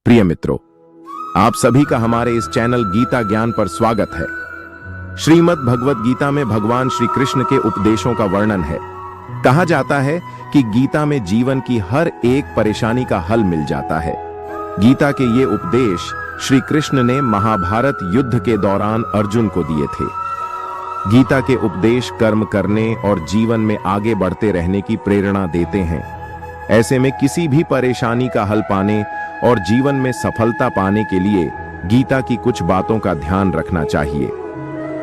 प्रिय मित्रों, आप सभी का हमारे इस चैनल गीता ज्ञान पर स्वागत है। श्रीमद् भगवत गीता में भगवान श्री कृष्ण के उपदेशों का वर्णन है। कहा जाता है कि गीता में जीवन की हर एक परेशानी का हल मिल जाता है। गीता के ये उपदेश श्री कृष्ण ने महाभारत युद्ध के दौरान अर्जुन को दिए थे। गीता के उपदेश कर्म करने और जीवन में आगे बढ़ते रहने की प्रेरणा देते हैं। ऐसे में किसी भी परेशानी का हल पाने और जीवन में सफलता पाने के लिए गीता की कुछ बातों का ध्यान रखना चाहिए।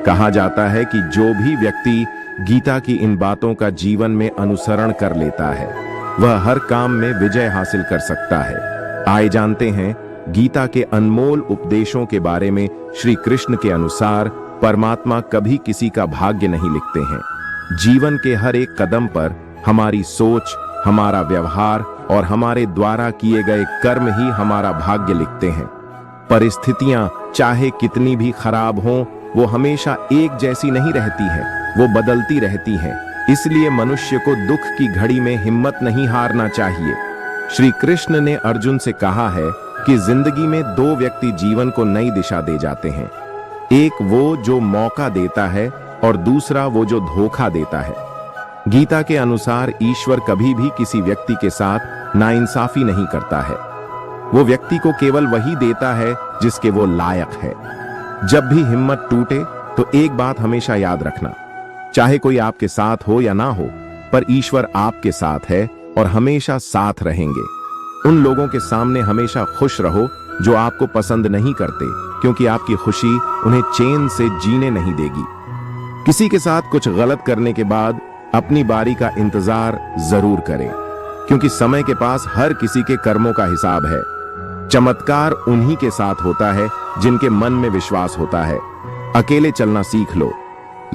कहा जाता है कि जो भी व्यक्ति गीता की इन बातों का जीवन में अनुसरण कर लेता है वह हर काम में विजय हासिल कर सकता है। आइए जानते हैं गीता के अनमोल उपदेशों के बारे में। श्री कृष्ण के अनुसार परमात्मा कभी किसी का भाग्य नहीं लिखते हैं। जीवन के हर एक कदम पर हमारी सोच, हमारा व्यवहार और हमारे द्वारा किए गए कर्म ही हमारा भाग्य लिखते हैं। परिस्थितियां चाहे कितनी भी खराब हों, वो हमेशा एक जैसी नहीं रहती हैं, वो बदलती रहती हैं। इसलिए मनुष्य को दुख की घड़ी में हिम्मत नहीं हारना चाहिए। श्री कृष्ण ने अर्जुन से कहा है कि जिंदगी में दो व्यक्ति जीवन को नई दिशा दे जाते हैं। एक वो जो मौका देता है और दूसरा वो जो धोखा देता है। गीता के अनुसार ईश्वर कभी भी किसी व्यक्ति के साथ नाइंसाफी नहीं करता है। वो व्यक्ति को केवल वही देता है जिसके वो लायक है। जब भी हिम्मत टूटे तो एक बात हमेशा याद रखना, चाहे कोई आपके साथ हो या ना हो, पर ईश्वर आपके साथ है और हमेशा साथ रहेंगे। उन लोगों के सामने हमेशा खुश रहो जो आपको पसंद नहीं करते, क्योंकि आपकी खुशी उन्हें चैन से जीने नहीं देगी। किसी के साथ कुछ गलत करने के बाद अपनी बारी का इंतजार जरूर करें, क्योंकि समय के पास हर किसी के कर्मों का हिसाब है। चमत्कार उन्हीं के साथ होता है जिनके मन में विश्वास होता है। अकेले चलना सीख लो।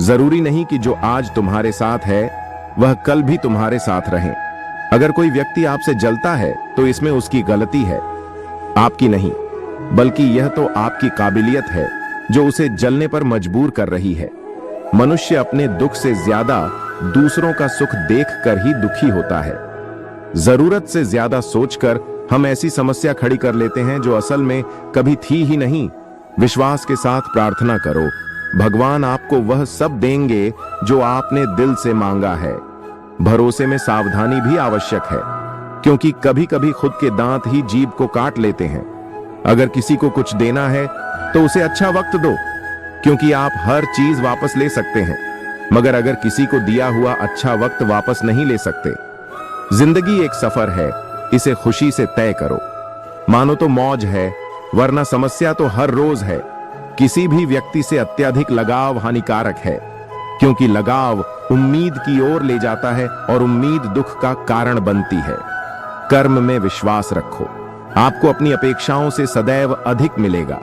जरूरी नहीं कि जो आज तुम्हारे साथ है वह कल भी तुम्हारे साथ रहे। अगर कोई व्यक्ति आपसे जलता है तो इसमें उसकी गलती है, आपकी नहीं, बल्कि यह तो आपकी काबिलियत है जो उसे जलने पर मजबूर कर रही है। मनुष्य अपने दुख से ज्यादा दूसरों का सुख देखकर ही दुखी होता है। जरूरत से ज्यादा सोचकर हम ऐसी समस्या खड़ी कर लेते हैं जो असल में कभी थी ही नहीं। विश्वास के साथ प्रार्थना करो, भगवान आपको वह सब देंगे जो आपने दिल से मांगा है। भरोसे में सावधानी भी आवश्यक है, क्योंकि कभी कभी खुद के दांत ही जीभ को काट लेते हैं। अगर किसी को कुछ देना है तो उसे अच्छा वक्त दो, क्योंकि आप हर चीज वापस ले सकते हैं, मगर अगर किसी को दिया हुआ अच्छा वक्त वापस नहीं ले सकते। जिंदगी एक सफर है, इसे खुशी से तय करो। मानो तो मौज है, वरना समस्या तो हर रोज है। किसी भी व्यक्ति से अत्यधिक लगाव हानिकारक है, क्योंकि लगाव उम्मीद की ओर ले जाता है और उम्मीद दुख का कारण बनती है। कर्म में विश्वास रखो, आपको अपनी अपेक्षाओं से सदैव अधिक मिलेगा।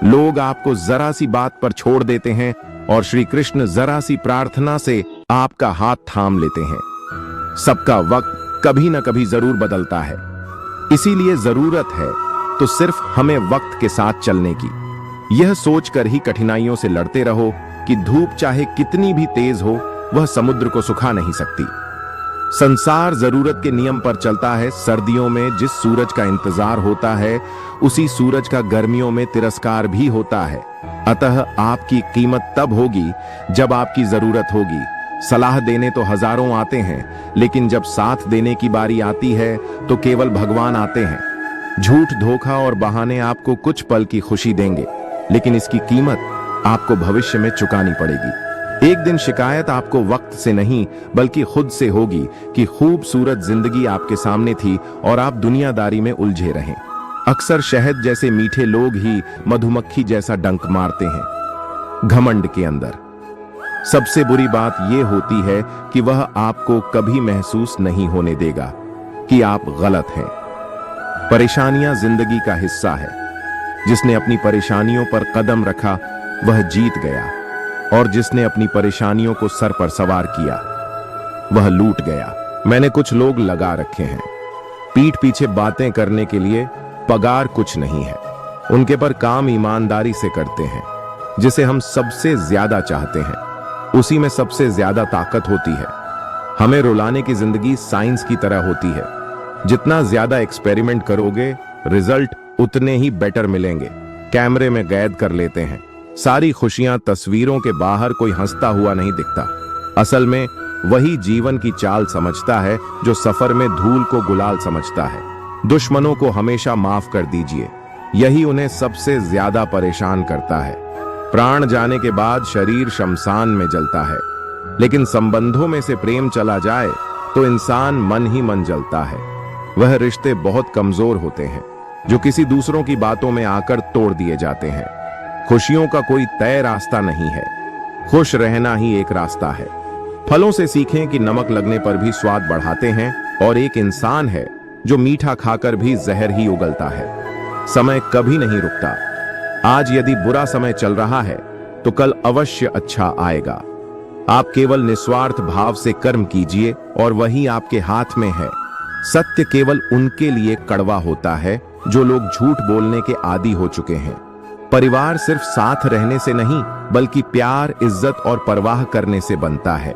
लोग आपको जरा सी बात पर छोड़ देते हैं और श्री कृष्ण जरा सी प्रार्थना से आपका हाथ थाम लेते हैं। सबका वक्त कभी न कभी जरूर बदलता है, इसीलिए जरूरत है तो सिर्फ हमें वक्त के साथ चलने की। यह सोचकर ही कठिनाइयों से लड़ते रहो कि धूप चाहे कितनी भी तेज हो वह समुद्र को सुखा नहीं सकती। संसार जरूरत के नियम पर चलता है। सर्दियों में जिस सूरज का इंतजार होता है उसी सूरज का गर्मियों में तिरस्कार भी होता है। अतः आपकी कीमत तब होगी जब आपकी जरूरत होगी। सलाह देने तो हजारों आते हैं, लेकिन जब साथ देने की बारी आती है तो केवल भगवान आते हैं। झूठ, धोखा और बहाने आपको कुछ पल की खुशी देंगे, लेकिन इसकी कीमत आपको भविष्य में चुकानी पड़ेगी। एक दिन शिकायत आपको वक्त से नहीं बल्कि खुद से होगी कि खूबसूरत जिंदगी आपके सामने थी और आप दुनियादारी में उलझे रहें। अक्सर शहद जैसे मीठे लोग ही मधुमक्खी जैसा डंक मारते हैं। घमंड के अंदर सबसे बुरी बात यह होती है कि वह आपको कभी महसूस नहीं होने देगा कि आप गलत हैं। परेशानियां जिंदगी का हिस्सा है। जिसने अपनी परेशानियों पर कदम रखा वह जीत गया, और जिसने अपनी परेशानियों को सर पर सवार किया वह लूट गया। मैंने कुछ लोग लगा रखे हैं पीठ पीछे बातें करने के लिए, पगार कुछ नहीं है। उनके पर काम ईमानदारी से करते हैं। जिसे हम सबसे ज्यादा चाहते हैं उसी में सबसे ज्यादा ताकत होती है। हमें रुलाने की जिंदगी साइंस की तरह होती है। जितना ज्यादा एक्सपेरिमेंट करोगे रिजल्ट उतने ही बेटर मिलेंगे। कैमरे में कैद कर लेते हैं। सारी खुशियां तस्वीरों के बाहर कोई हंसता हुआ नहीं दिखता। असल में वही जीवन की चाल समझता है जो सफर में धूल को गुलाल समझता है। दुश्मनों को हमेशा माफ कर दीजिए, यही उन्हें सबसे ज्यादा परेशान करता है। प्राण जाने के बाद शरीर शमशान में जलता है, लेकिन संबंधों में से प्रेम चला जाए तो इंसान मन ही मन जलता है। वह रिश्ते बहुत कमजोर होते हैं जो किसी दूसरों की बातों में आकर तोड़ दिए जाते हैं। खुशियों का कोई तय रास्ता नहीं है, खुश रहना ही एक रास्ता है। फलों से सीखें कि नमक लगने पर भी स्वाद बढ़ाते हैं, और एक इंसान है जो मीठा खाकर भी जहर ही उगलता है। समय कभी नहीं रुकता। आज यदि बुरा समय चल रहा है तो कल अवश्य अच्छा आएगा। आप केवल निस्वार्थ भाव से कर्म कीजिए और वही आपके हाथ में है। सत्य केवल उनके लिए कड़वा होता है जो लोग झूठ बोलने के आदी हो चुके हैं। परिवार सिर्फ साथ रहने से नहीं, बल्कि प्यार, इज्जत और परवाह करने से बनता है।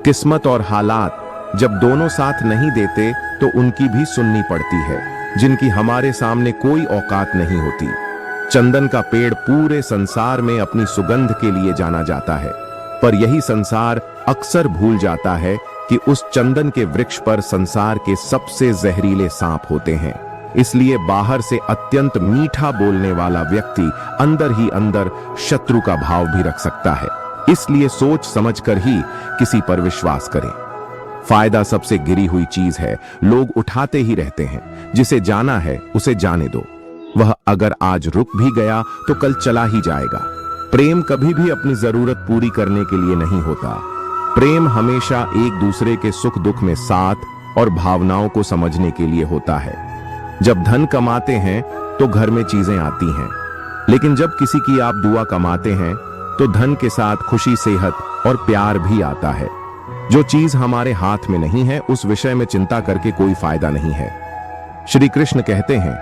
किस्मत और हालात जब दोनों साथ नहीं देते तो उनकी भी सुननी पड़ती है, जिनकी हमारे सामने कोई औकात नहीं होती। चंदन का पेड़ पूरे संसार में अपनी सुगंध के लिए जाना जाता है, पर यही संसार अक्सर भूल जाता है कि उस चंदन के वृक्ष पर संसार के सबसे जहरीले सांप होते हैं। इसलिए बाहर से अत्यंत मीठा बोलने वाला व्यक्ति अंदर ही अंदर शत्रु का भाव भी रख सकता है। इसलिए सोच समझकर ही किसी पर विश्वास करें। फायदा सबसे गिरी हुई चीज है, लोग उठाते ही रहते हैं। जिसे जाना है उसे जाने दो, वह अगर आज रुक भी गया तो कल चला ही जाएगा। प्रेम कभी भी अपनी जरूरत पूरी करने के लिए नहीं होता। प्रेम हमेशा एक दूसरे के सुख दुख में साथ और भावनाओं को समझने के लिए होता है। जब धन कमाते हैं तो घर में चीजें आती हैं, लेकिन जब किसी की आप दुआ कमाते हैं तो धन के साथ खुशी, सेहत और प्यार भी आता है। जो चीज हमारे हाथ में नहीं है उस विषय में चिंता करके कोई फायदा नहीं है। श्री कृष्ण कहते हैं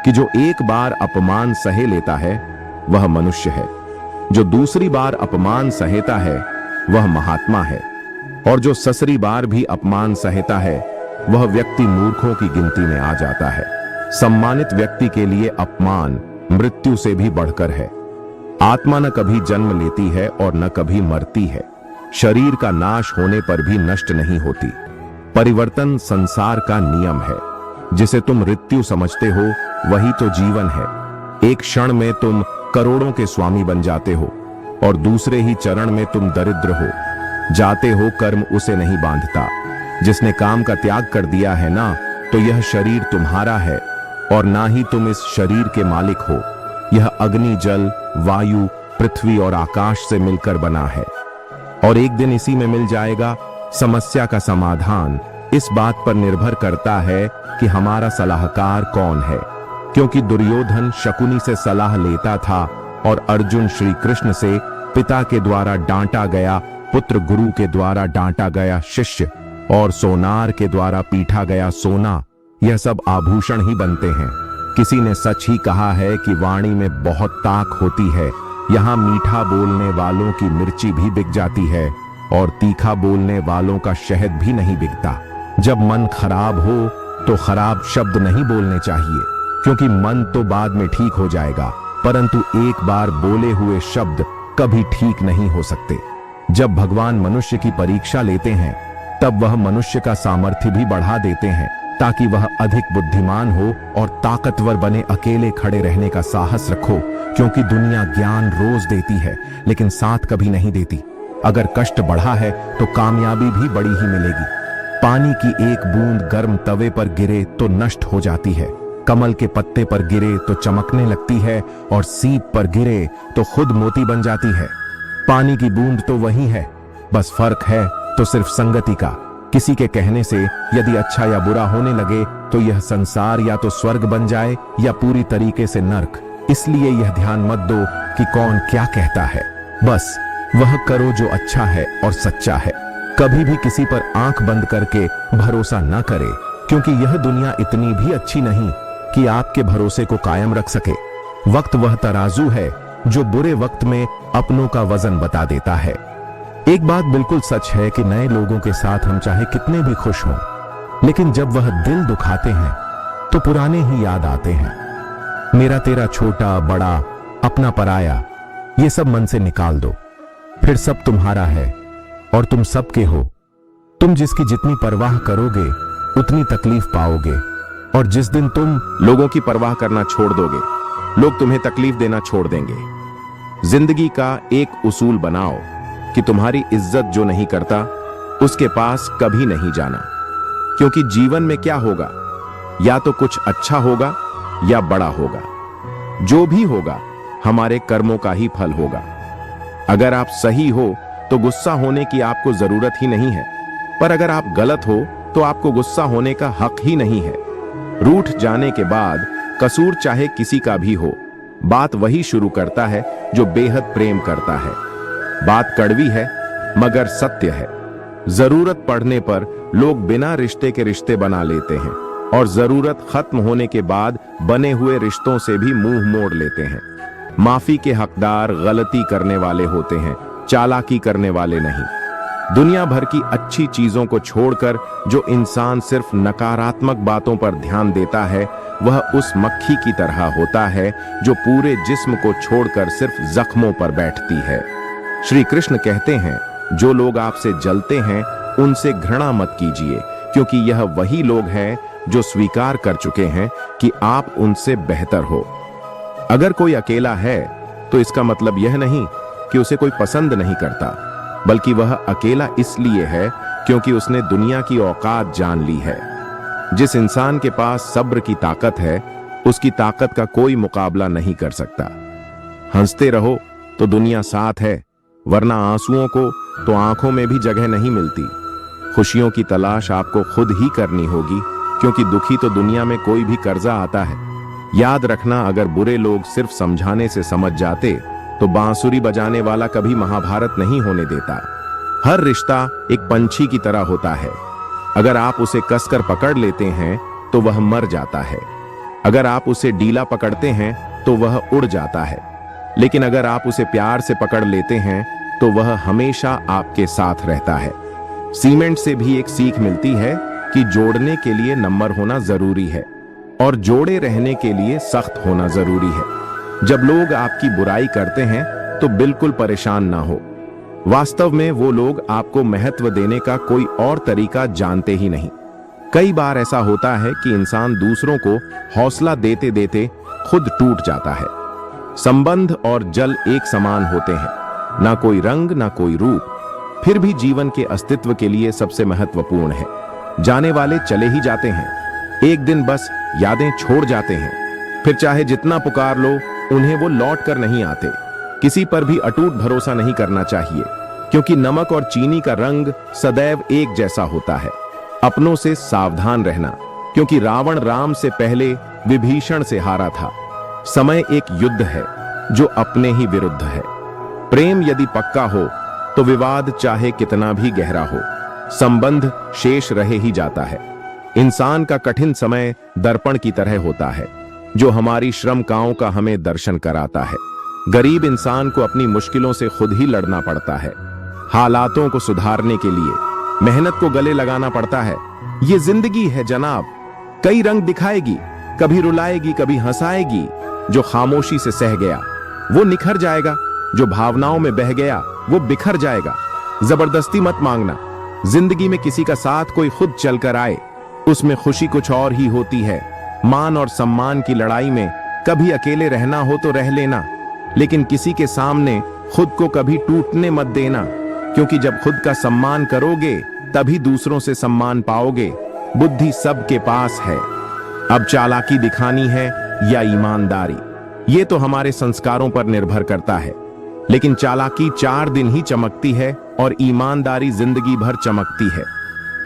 कि जो एक बार अपमान सहे लेता है वह मनुष्य है, जो दूसरी बार अपमान सहेता है वह महात्मा है, और जो ससरी बार भी अपमान सहता है वह व्यक्ति मूर्खों की गिनती में आ जाता है। सम्मानित व्यक्ति के लिए अपमान मृत्यु से भी बढ़कर है। आत्मा न कभी जन्म लेती है और न कभी मरती है। शरीर का नाश होने पर भी नष्ट नहीं होती। परिवर्तन संसार का नियम है। जिसे तुम मृत्यु समझते हो वही तो जीवन है। एक क्षण में तुम करोड़ों के स्वामी बन जाते हो और दूसरे ही चरण में तुम दरिद्र हो जाते हो। कर्म उसे नहीं बांधता। जिसने काम का त्याग कर दिया है ना, तो यह शरीर तुम्हारा है और ना ही तुम इस शरीर के मालिक हो। यह अग्नि, जल, वायु, पृथ्वी और आकाश से मिलकर बना है और एक दिन इसी में मिल जाएगा। समस्या का समाधान इस बात पर निर्भर करता है कि हमारा सलाहकार कौन है, क्योंकि दुर्योधन शकुनी से सलाह लेता था और अर्जुन श्री कृष्ण से, पिता के द्वारा डांटा गया पुत्र, गुरु के द्वारा डांटा गया शिष्य और सोनार के द्वारा पीटा गया सोना, यह सब आभूषण ही बनते हैं। किसी ने सच ही कहा है कि वाणी में बहुत ताक होती है। यहाँ मीठा बोलने वालों की मिर्ची भी बिक जाती है और तीखा बोलने वालों का शहद भी नहीं बिकता। जब मन खराब हो तो खराब शब्द नहीं बोलने चाहिए, क्योंकि मन तो बाद में ठीक हो जाएगा, परंतु एक बार बोले हुए शब्द कभी ठीक नहीं हो सकते। जब भगवान मनुष्य की परीक्षा लेते हैं तब वह मनुष्य का सामर्थ्य भी बढ़ा देते हैं, ताकि वह अधिक बुद्धिमान हो और ताकतवर बने। अकेले खड़े रहने का साहस रखो, क्योंकि दुनिया ज्ञान रोज देती है लेकिन साथ कभी नहीं देती। अगर कष्ट बढ़ा है तो कामयाबी भी बड़ी ही मिलेगी। पानी की एक बूंद गर्म तवे पर गिरे तो नष्ट हो जाती है, कमल के पत्ते पर गिरे तो चमकने लगती है और सीप पर गिरे तो खुद मोती बन जाती है। पानी की बूंद तो वही है, बस फर्क है तो सिर्फ संगति का। किसी के कहने से यदि अच्छा या बुरा होने लगे तो यह संसार या तो स्वर्ग बन जाए या पूरी तरीके से नर्क। इसलिए यह ध्यान मत दो कि कौन क्या कहता है, बस वह करो जो अच्छा है और सच्चा है। कभी भी किसी पर आंख बंद करके भरोसा न करे, क्योंकि यह दुनिया इतनी भी अच्छी नहीं कि आपके भरोसे को कायम रख सके। वक्त वह तराजू है जो बुरे वक्त में अपनों का वजन बता देता है। एक बात बिल्कुल सच है कि नए लोगों के साथ हम चाहे कितने भी खुश हों, लेकिन जब वह दिल दुखाते हैं तो पुराने ही याद आते हैं। मेरा तेरा, छोटा बड़ा, अपना पराया, ये सब मन से निकाल दो। फिर सब तुम्हारा है और तुम सबके हो। तुम जिसकी जितनी परवाह करोगे उतनी तकलीफ पाओगे, और जिस दिन तुम लोगों की परवाह करना छोड़ दोगे, लोग तुम्हें तकलीफ देना छोड़ देंगे। जिंदगी का एक उसूल बनाओ कि तुम्हारी इज्जत जो नहीं करता उसके पास कभी नहीं जाना, क्योंकि जीवन में क्या होगा, या तो कुछ अच्छा होगा या बड़ा होगा। जो भी होगा हमारे कर्मों का ही फल होगा। अगर आप सही हो तो गुस्सा होने की आपको जरूरत ही नहीं है, पर अगर आप गलत हो तो आपको गुस्सा होने का हक ही नहीं है। रूठ जाने के बाद कसूर चाहे किसी का भी हो, बात वही शुरू करता है जो बेहद प्रेम करता है। बात कड़वी है मगर सत्य है। जरूरत पड़ने पर लोग बिना रिश्ते के रिश्ते बना लेते हैं, और जरूरत खत्म होने के बाद बने हुए रिश्तों से भी मुंह मोड़ लेते हैं। माफी के हकदार गलती करने वाले होते हैं, चालाकी करने वाले नहीं। दुनिया भर की अच्छी चीजों को छोड़कर जो इंसान सिर्फ नकारात्मक बातों पर ध्यान देता है, वह उस मक्खी की तरह होता है जो पूरे जिस्म को छोड़कर सिर्फ जख्मों पर बैठती है। श्री कृष्ण कहते हैं, जो लोग आपसे जलते हैं उनसे घृणा मत कीजिए, क्योंकि यह वही लोग हैं जो स्वीकार कर चुके हैं कि आप उनसे बेहतर हो। अगर कोई अकेला है तो इसका मतलब यह नहीं कि उसे कोई पसंद नहीं करता, बल्कि वह अकेला इसलिए है क्योंकि उसने दुनिया की औकात जान ली है। जिस इंसान के पास सब्र की ताकत है, उसकी ताकत का कोई मुकाबला नहीं कर सकता। हंसते रहो तो दुनिया साथ है, वरना आंसुओं को तो आंखों में भी जगह नहीं मिलती। खुशियों की तलाश आपको खुद ही करनी होगी, क्योंकि दुखी तो दुनिया में कोई भी कर्जा आता है। याद रखना, अगर बुरे लोग सिर्फ समझाने से समझ जाते तो बांसुरी बजाने वाला कभी महाभारत नहीं होने देता। हर रिश्ता एक पंछी की तरह होता है। अगर आप उसे कसकर पकड़ लेते हैं तो वह मर जाता है, अगर आप उसे ढीला पकड़ते हैं तो वह उड़ जाता है, लेकिन अगर आप उसे प्यार से पकड़ लेते हैं तो वह हमेशा आपके साथ रहता है। सीमेंट से भी एक सीख मिलती है कि जोड़ने के लिए नम्र होना जरूरी है, और जोड़े रहने के लिए सख्त होना जरूरी है। जब लोग आपकी बुराई करते हैं तो बिल्कुल परेशान ना हो। वास्तव में वो लोग आपको महत्व देने का कोई और तरीका जानते ही नहीं। कई बार ऐसा होता है कि इंसान दूसरों को हौसला देते देते खुद टूट जाता है। संबंध और जल एक समान होते हैं, ना कोई रंग ना कोई रूप, फिर भी जीवन के अस्तित्व के लिए सबसे महत्वपूर्ण है। जाने वाले चले ही जाते हैं, एक दिन बस यादें छोड़ जाते हैं, फिर चाहे जितना पुकार लो उन्हें वो लौट कर नहीं आते। किसी पर भी अटूट भरोसा नहीं करना चाहिए, क्योंकि नमक और चीनी का रंग सदैव एक जैसा होता है। अपनों से सावधान रहना, क्योंकि रावण राम से पहले विभीषण से हारा था। समय एक युद्ध है जो अपने ही विरुद्ध है। प्रेम यदि पक्का हो तो विवाद चाहे कितना भी गहरा हो, संबंध शेष रहे ही जाता है। इंसान का कठिन समय दर्पण की तरह होता है, जो हमारी श्रमकाओं का हमें दर्शन कराता है। गरीब इंसान को अपनी मुश्किलों से खुद ही लड़ना पड़ता है। हालातों को सुधारने के लिए मेहनत को गले लगाना पड़ता है। ये जिंदगी है जनाब, कई रंग दिखाएगी, कभी रुलाएगी कभी हंसाएगी। जो खामोशी से सह गया वो निखर जाएगा, जो भावनाओं में बह गया वो बिखर जाएगा। जबरदस्ती मत मांगना। जिंदगी में किसी का साथ कोई खुद चलकर आए, उसमें खुशी कुछ और ही होती है। मान और सम्मान की लड़ाई में कभी अकेले रहना हो तो रह लेना, लेकिन किसी के सामने खुद को कभी टूटने मत देना, क्योंकि जब खुद का सम्मान करोगे तभी दूसरों से सम्मान पाओगे। बुद्धि सबके पास है, अब चालाकी दिखानी है या ईमानदारी, ये तो हमारे संस्कारों पर निर्भर करता है। लेकिन चालाकी 4 दिन ही चमकती है और ईमानदारी जिंदगी भर चमकती है।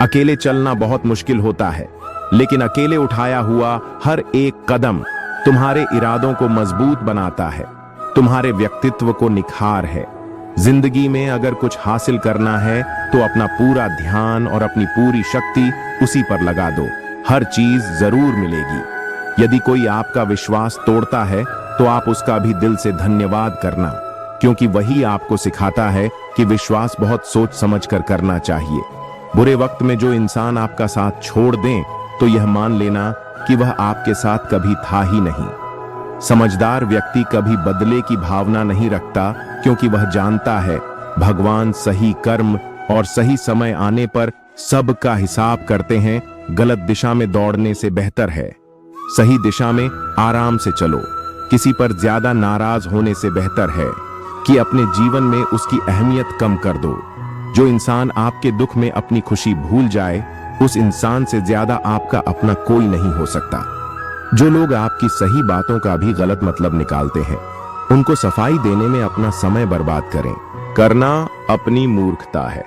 अकेले चलना बहुत मुश्किल होता है, लेकिन अकेले उठाया हुआ हर एक कदम तुम्हारे इरादों को मजबूत बनाता है, तुम्हारे व्यक्तित्व को निखार है। जिंदगी में अगर कुछ हासिल करना है तो अपना पूरा ध्यान और अपनी पूरी शक्ति उसी पर लगा दो, हर चीज जरूर मिलेगी। यदि कोई आपका विश्वास तोड़ता है तो आप उसका भी दिल से धन्यवाद करना, क्योंकि वही आपको सिखाता है कि विश्वास बहुत सोच समझ कर करना चाहिए। बुरे वक्त में जो इंसान आपका साथ छोड़ दें तो यह मान लेना कि वह आपके साथ कभी था ही नहीं। समझदार व्यक्ति कभी बदले की भावना नहीं रखता, क्योंकि वह जानता है भगवान सही कर्म और सही समय आने पर सबका हिसाब करते हैं। गलत दिशा में दौड़ने से बेहतर है सही दिशा में आराम से चलो। किसी पर ज्यादा नाराज होने से बेहतर है कि अपने जीवन में उसकी अहमियत कम कर दो। जो इंसान आपके दुख में अपनी खुशी भूल जाए, उस इंसान से ज्यादा आपका अपना कोई नहीं हो सकता। जो लोग आपकी सही बातों का भी गलत मतलब निकालते हैं, उनको सफाई देने में अपना समय बर्बाद करना अपनी मूर्खता है।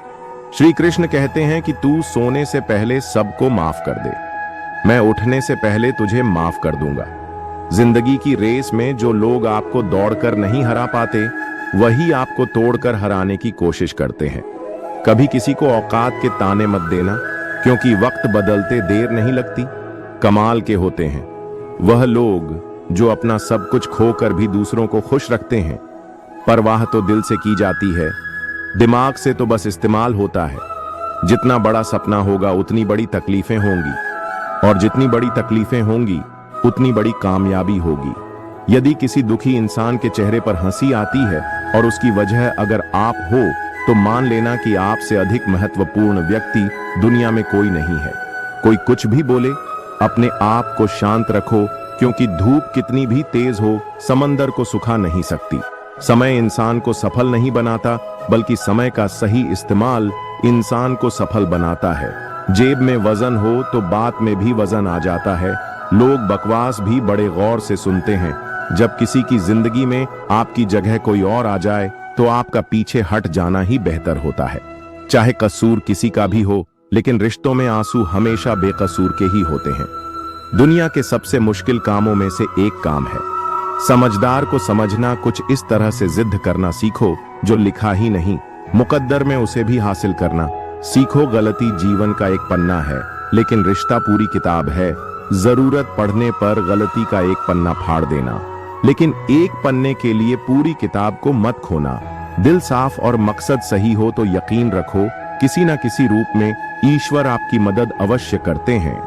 श्री कृष्ण कहते हैं कि तू सोने से पहले सबको माफ कर दे, मैं उठने से पहले तुझे माफ कर दूंगा। जिंदगी की रेस में जो लोग आपको दौड़कर नहीं हरा पाते, वही आपको तोड़कर हराने की कोशिश करते हैं। कभी किसी को औकात के ताने मत देना, क्योंकि वक्त बदलते देर नहीं लगती। कमाल के होते हैं वह लोग जो अपना सब कुछ खोकर भी दूसरों को खुश रखते हैं। परवाह तो दिल से की जाती है, दिमाग से तो बस इस्तेमाल होता है। जितना बड़ा सपना होगा उतनी बड़ी तकलीफें होंगी, और जितनी बड़ी तकलीफें होंगी उतनी बड़ी कामयाबी होगी। यदि किसी दुखी इंसान के चेहरे पर हंसी आती है और उसकी वजह अगर आप हो, तो मान लेना कि आपसे अधिक महत्वपूर्ण व्यक्ति दुनिया में कोई नहीं है। कोई कुछ भी बोले, अपने आप को शांत रखो, क्योंकि धूप कितनी भी तेज हो समंदर को सुखा नहीं सकती। समय इंसान को सफल नहीं बनाता, बल्कि समय का सही इस्तेमाल इंसान को सफल बनाता है। जेब में वजन हो तो बात में भी वजन आ जाता है। लोग बकवास भी बड़े गौर से सुनते हैं। जब किसी की जिंदगी में आपकी जगह कोई और आ जाए, तो आपका पीछे हट जाना ही बेहतर होता है। चाहे कसूर किसी का भी हो, लेकिन रिश्तों में आंसू हमेशा बेकसूर के ही होते हैं। दुनिया के सबसे मुश्किल कामों में से एक काम है समझदार को समझना। कुछ इस तरह से जिद करना सीखो जो लिखा ही नहीं, मुकद्दर में उसे भी हासिल करना सीखो। गलती जीवन का एक पन्ना है, लेकिन रिश्ता पूरी किताब है। जरूरत पड़ने पर गलती का एक पन्ना फाड़ देना, लेकिन एक पन्ने के लिए पूरी किताब को मत खोना। दिल साफ और मकसद सही हो तो यकीन रखो, किसी न किसी रूप में ईश्वर आपकी मदद अवश्य करते हैं।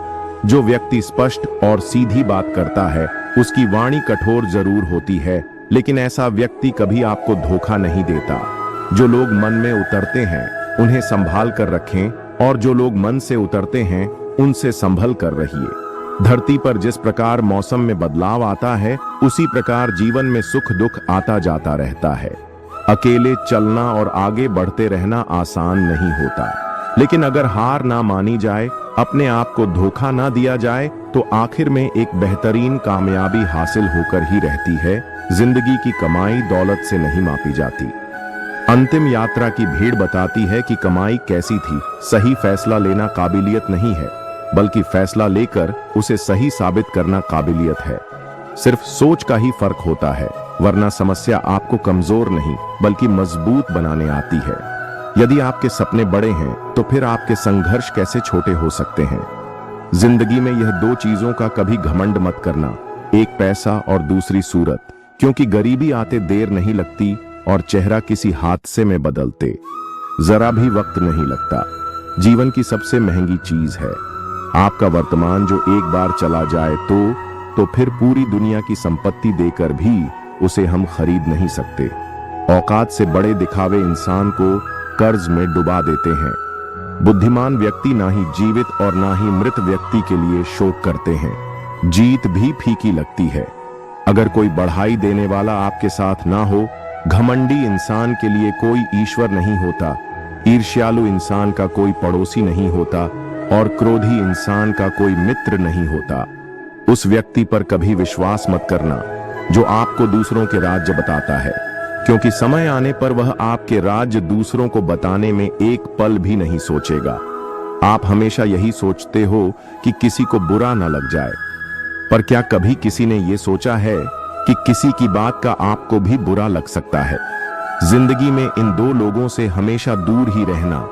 जो व्यक्ति स्पष्ट और सीधी बात करता है, उसकी वाणी कठोर जरूर होती है, लेकिन ऐसा व्यक्ति कभी आपको धोखा नहीं देता। जो लोग मन में उतरते हैं उन्हें संभाल कर रखें, और जो लोग मन से उतरते हैं उनसे संभल कर रहिए। धरती पर जिस प्रकार मौसम में बदलाव आता है, उसी प्रकार जीवन में सुख दुख आता जाता रहता है। अकेले चलना और आगे बढ़ते रहना आसान नहीं होता, लेकिन अगर हार ना मानी जाए, अपने आप को धोखा ना दिया जाए, तो आखिर में एक बेहतरीन कामयाबी हासिल होकर ही रहती है। जिंदगी की कमाई दौलत से नहीं मापी जाती। अंतिम यात्रा की भीड़ बताती है कि कमाई कैसी थी। सही फैसला लेना काबिलियत नहीं है, बल्कि फैसला लेकर उसे सही साबित करना काबिलियत है। सिर्फ सोच का ही फर्क होता है, वरना समस्या आपको कमजोर नहीं बल्कि मजबूत बनाने आती है। यदि आपके सपने बड़े हैं, तो फिर आपके संघर्ष कैसे छोटे हो सकते हैं। जिंदगी में यह दो चीजों का कभी घमंड मत करना, एक पैसा और दूसरी सूरत, क्योंकि गरीबी आते देर नहीं लगती और चेहरा किसी हादसे में बदलते जरा भी वक्त नहीं लगता। जीवन की सबसे महंगी चीज है आपका वर्तमान, जो एक बार चला जाए तो फिर पूरी दुनिया की संपत्ति देकर भी उसे हम खरीद नहीं सकते। औकात से बड़े दिखावे इंसान को कर्ज में डुबा देते हैं। बुद्धिमान व्यक्ति ना ही जीवित और ना ही मृत व्यक्ति के लिए शोक करते हैं। जीत भी फीकी लगती है अगर कोई बढ़ाई देने वाला आपके साथ ना हो। घमंडी इंसान के लिए कोई ईश्वर नहीं होता, ईर्ष्यालु इंसान का कोई पड़ोसी नहीं होता, और क्रोधी इंसान का कोई मित्र नहीं होता। उस व्यक्ति पर कभी विश्वास मत करना जो आपको दूसरों के राज्य बताता है, क्योंकि समय आने पर वह आपके राज्य दूसरों को बताने में एक पल भी नहीं सोचेगा। आप हमेशा यही सोचते हो कि किसी को बुरा ना लग जाए, पर क्या कभी किसी ने यह सोचा है कि किसी की बात का आपको भी बुरा लग सकता है। जिंदगी में इन दो लोगों से हमेशा दूर ही रहना,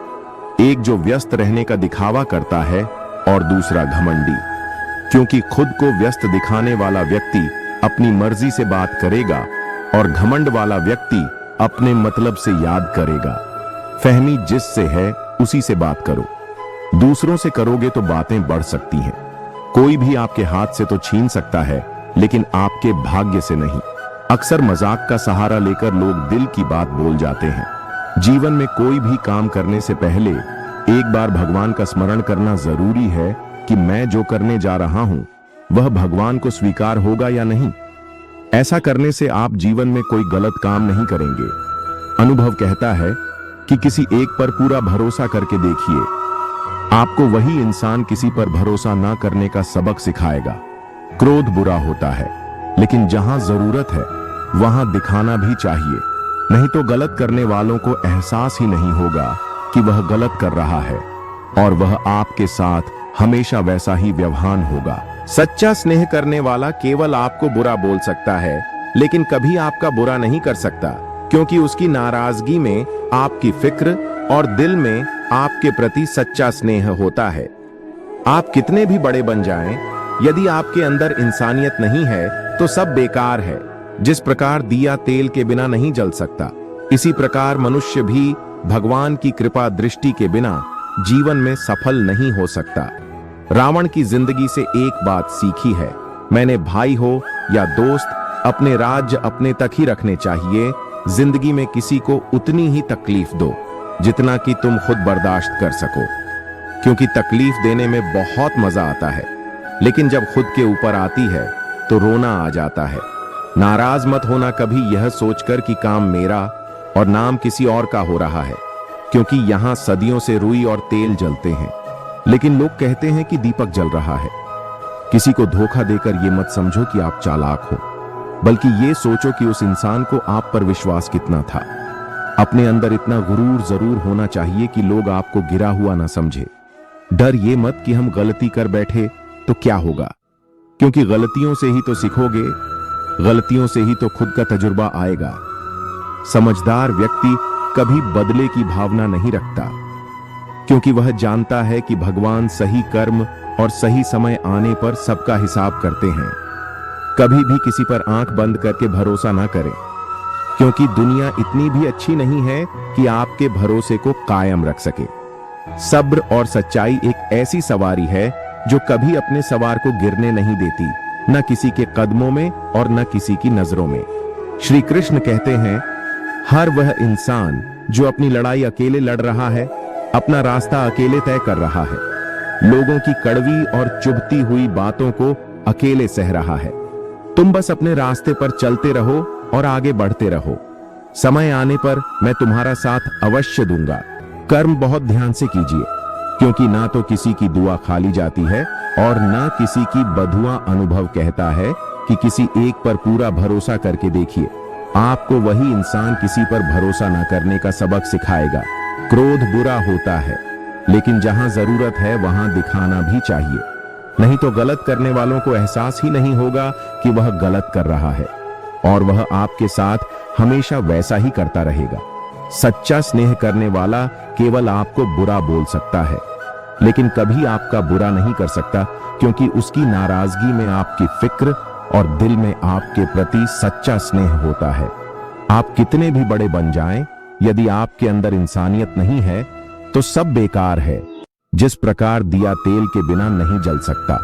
एक जो व्यस्त रहने का दिखावा करता है और दूसरा घमंडी, क्योंकि खुद को व्यस्त दिखाने वाला व्यक्ति अपनी मर्जी से बात करेगा और घमंड वाला व्यक्ति अपने मतलब से याद करेगा। फहमी जिससे है उसी से बात करो, दूसरों से करोगे तो बातें बढ़ सकती हैं। कोई भी आपके हाथ से तो छीन सकता है, लेकिन आपके भाग्य से नहीं। अक्सर मजाक का सहारा लेकर लोग दिल की बात बोल जाते हैं। जीवन में कोई भी काम करने से पहले एक बार भगवान का स्मरण करना जरूरी है कि मैं जो करने जा रहा हूं वह भगवान को स्वीकार होगा या नहीं। ऐसा करने से आप जीवन में कोई गलत काम नहीं करेंगे। अनुभव कहता है कि किसी एक पर पूरा भरोसा करके देखिए, आपको वही इंसान किसी पर भरोसा ना करने का सबक सिखाएगा। क्रोध बुरा होता है, लेकिन जहां जरूरत है वहां दिखाना भी चाहिए, नहीं तो गलत करने वालों को एहसास ही नहीं होगा कि वह गलत कर रहा है और वह आपके साथ हमेशा वैसा ही व्यवहार होगा। सच्चा स्नेह करने वाला केवल आपको बुरा बोल सकता है, लेकिन कभी आपका बुरा नहीं कर सकता, क्योंकि उसकी नाराजगी में आपकी फिक्र और दिल में आपके प्रति सच्चा स्नेह होता है। आप कितने भी बड़े बन जाएं, यदि आपके अंदर इंसानियत नहीं है तो सब बेकार है। जिस प्रकार दिया तेल के बिना नहीं जल सकता, इसी प्रकार मनुष्य भी भगवान की कृपा दृष्टि के बिना जीवन में सफल नहीं हो सकता। रावण की जिंदगी से एक बात सीखी है, मैंने भाई हो या दोस्त, अपने राज्य अपने तक ही रखने चाहिए। जिंदगी में किसी को उतनी ही तकलीफ दो जितना कि तुम खुद बर्दाश्त कर सको, क्योंकि तकलीफ देने में बहुत मजा आता है, लेकिन जब खुद के ऊपर आती है तो रोना आ जाता है। नाराज मत होना कभी यह सोचकर कि काम मेरा और नाम किसी और का हो रहा है, क्योंकि यहां सदियों से रुई और तेल जलते हैं, लेकिन लोग कहते हैं कि दीपक जल रहा है। किसी को धोखा देकर यह मत समझो कि आप चालाक हो, बल्कि ये सोचो कि उस इंसान को आप पर विश्वास कितना था। अपने अंदर इतना गुरूर जरूर होना चाहिए कि लोग आपको गिरा हुआ ना समझे। डर ये मत कि हम गलती कर बैठे तो क्या होगा, क्योंकि गलतियों से ही तो सीखोगे, गलतियों से ही तो खुद का तजुर्बा आएगा। समझदार व्यक्ति कभी बदले की भावना नहीं रखता, क्योंकि वह जानता है कि भगवान सही कर्म और सही समय आने पर सबका हिसाब करते हैं। कभी भी किसी पर आंख बंद करके भरोसा ना करें, क्योंकि दुनिया इतनी भी अच्छी नहीं है कि आपके भरोसे को कायम रख सके। सब्र और सच्चाई एक ऐसी सवारी है जो कभी अपने सवार को गिरने नहीं देती, न किसी के कदमों में और न किसी की नजरों में। श्री कृष्ण कहते हैं, हर वह इंसान जो अपनी लड़ाई अकेले लड़ रहा है, अपना रास्ता अकेले तय कर रहा है, लोगों की कड़वी और चुभती हुई बातों को अकेले सह रहा है। तुम बस अपने रास्ते पर चलते रहो और आगे बढ़ते रहो। समय आने पर मैं तुम्हारा साथ अवश्य दूंगा। कर्म बहुत ध्यान से कीजिए, क्योंकि ना तो किसी की दुआ खाली जाती है और ना किसी की बधुआ। अनुभव कहता है कि किसी एक पर पूरा भरोसा करके देखिए, आपको वही इंसान किसी पर भरोसा न करने का सबक सिखाएगा। क्रोध बुरा होता है, लेकिन जहां जरूरत है वहां दिखाना भी चाहिए, नहीं तो गलत करने वालों को एहसास ही नहीं होगा कि वह गलत कर रहा है, और वह आपके साथ हमेशा वैसा ही करता रहेगा। सच्चा स्नेह करने वाला केवल आपको बुरा बोल सकता है, लेकिन कभी आपका बुरा नहीं कर सकता, क्योंकि उसकी नाराजगी में आपकी फिक्र और दिल में आपके प्रति सच्चा स्नेह होता है। आप कितने भी बड़े बन जाएं, यदि आपके अंदर इंसानियत नहीं है तो सब बेकार है। जिस प्रकार दिया तेल के बिना नहीं जल सकता,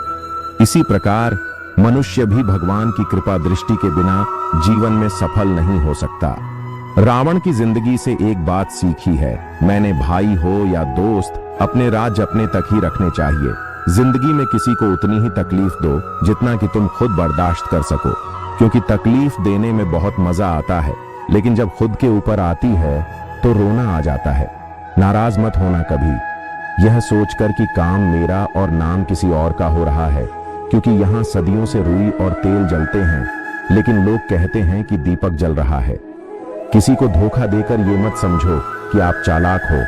इसी प्रकार मनुष्य भी भगवान की कृपा दृष्टि के बिना जीवन में सफल नहीं हो सकता। रावण की जिंदगी से एक बात सीखी है, मैंने भाई हो या दोस्त, अपने राज अपने तक ही रखने चाहिए। जिंदगी में किसी को उतनी ही तकलीफ दो जितना कि तुम खुद बर्दाश्त कर सको, क्योंकि तकलीफ देने में बहुत मजा आता है, लेकिन जब खुद के ऊपर आती है तो रोना आ जाता है। नाराज मत होना कभी यह सोचकर कि काम मेरा और नाम किसी और का हो रहा है, क्योंकि यहाँ सदियों से रुई और तेल जलते हैं, लेकिन लोग कहते हैं कि दीपक जल रहा है। किसी को धोखा देकर ये मत समझो कि आप चालाक हो,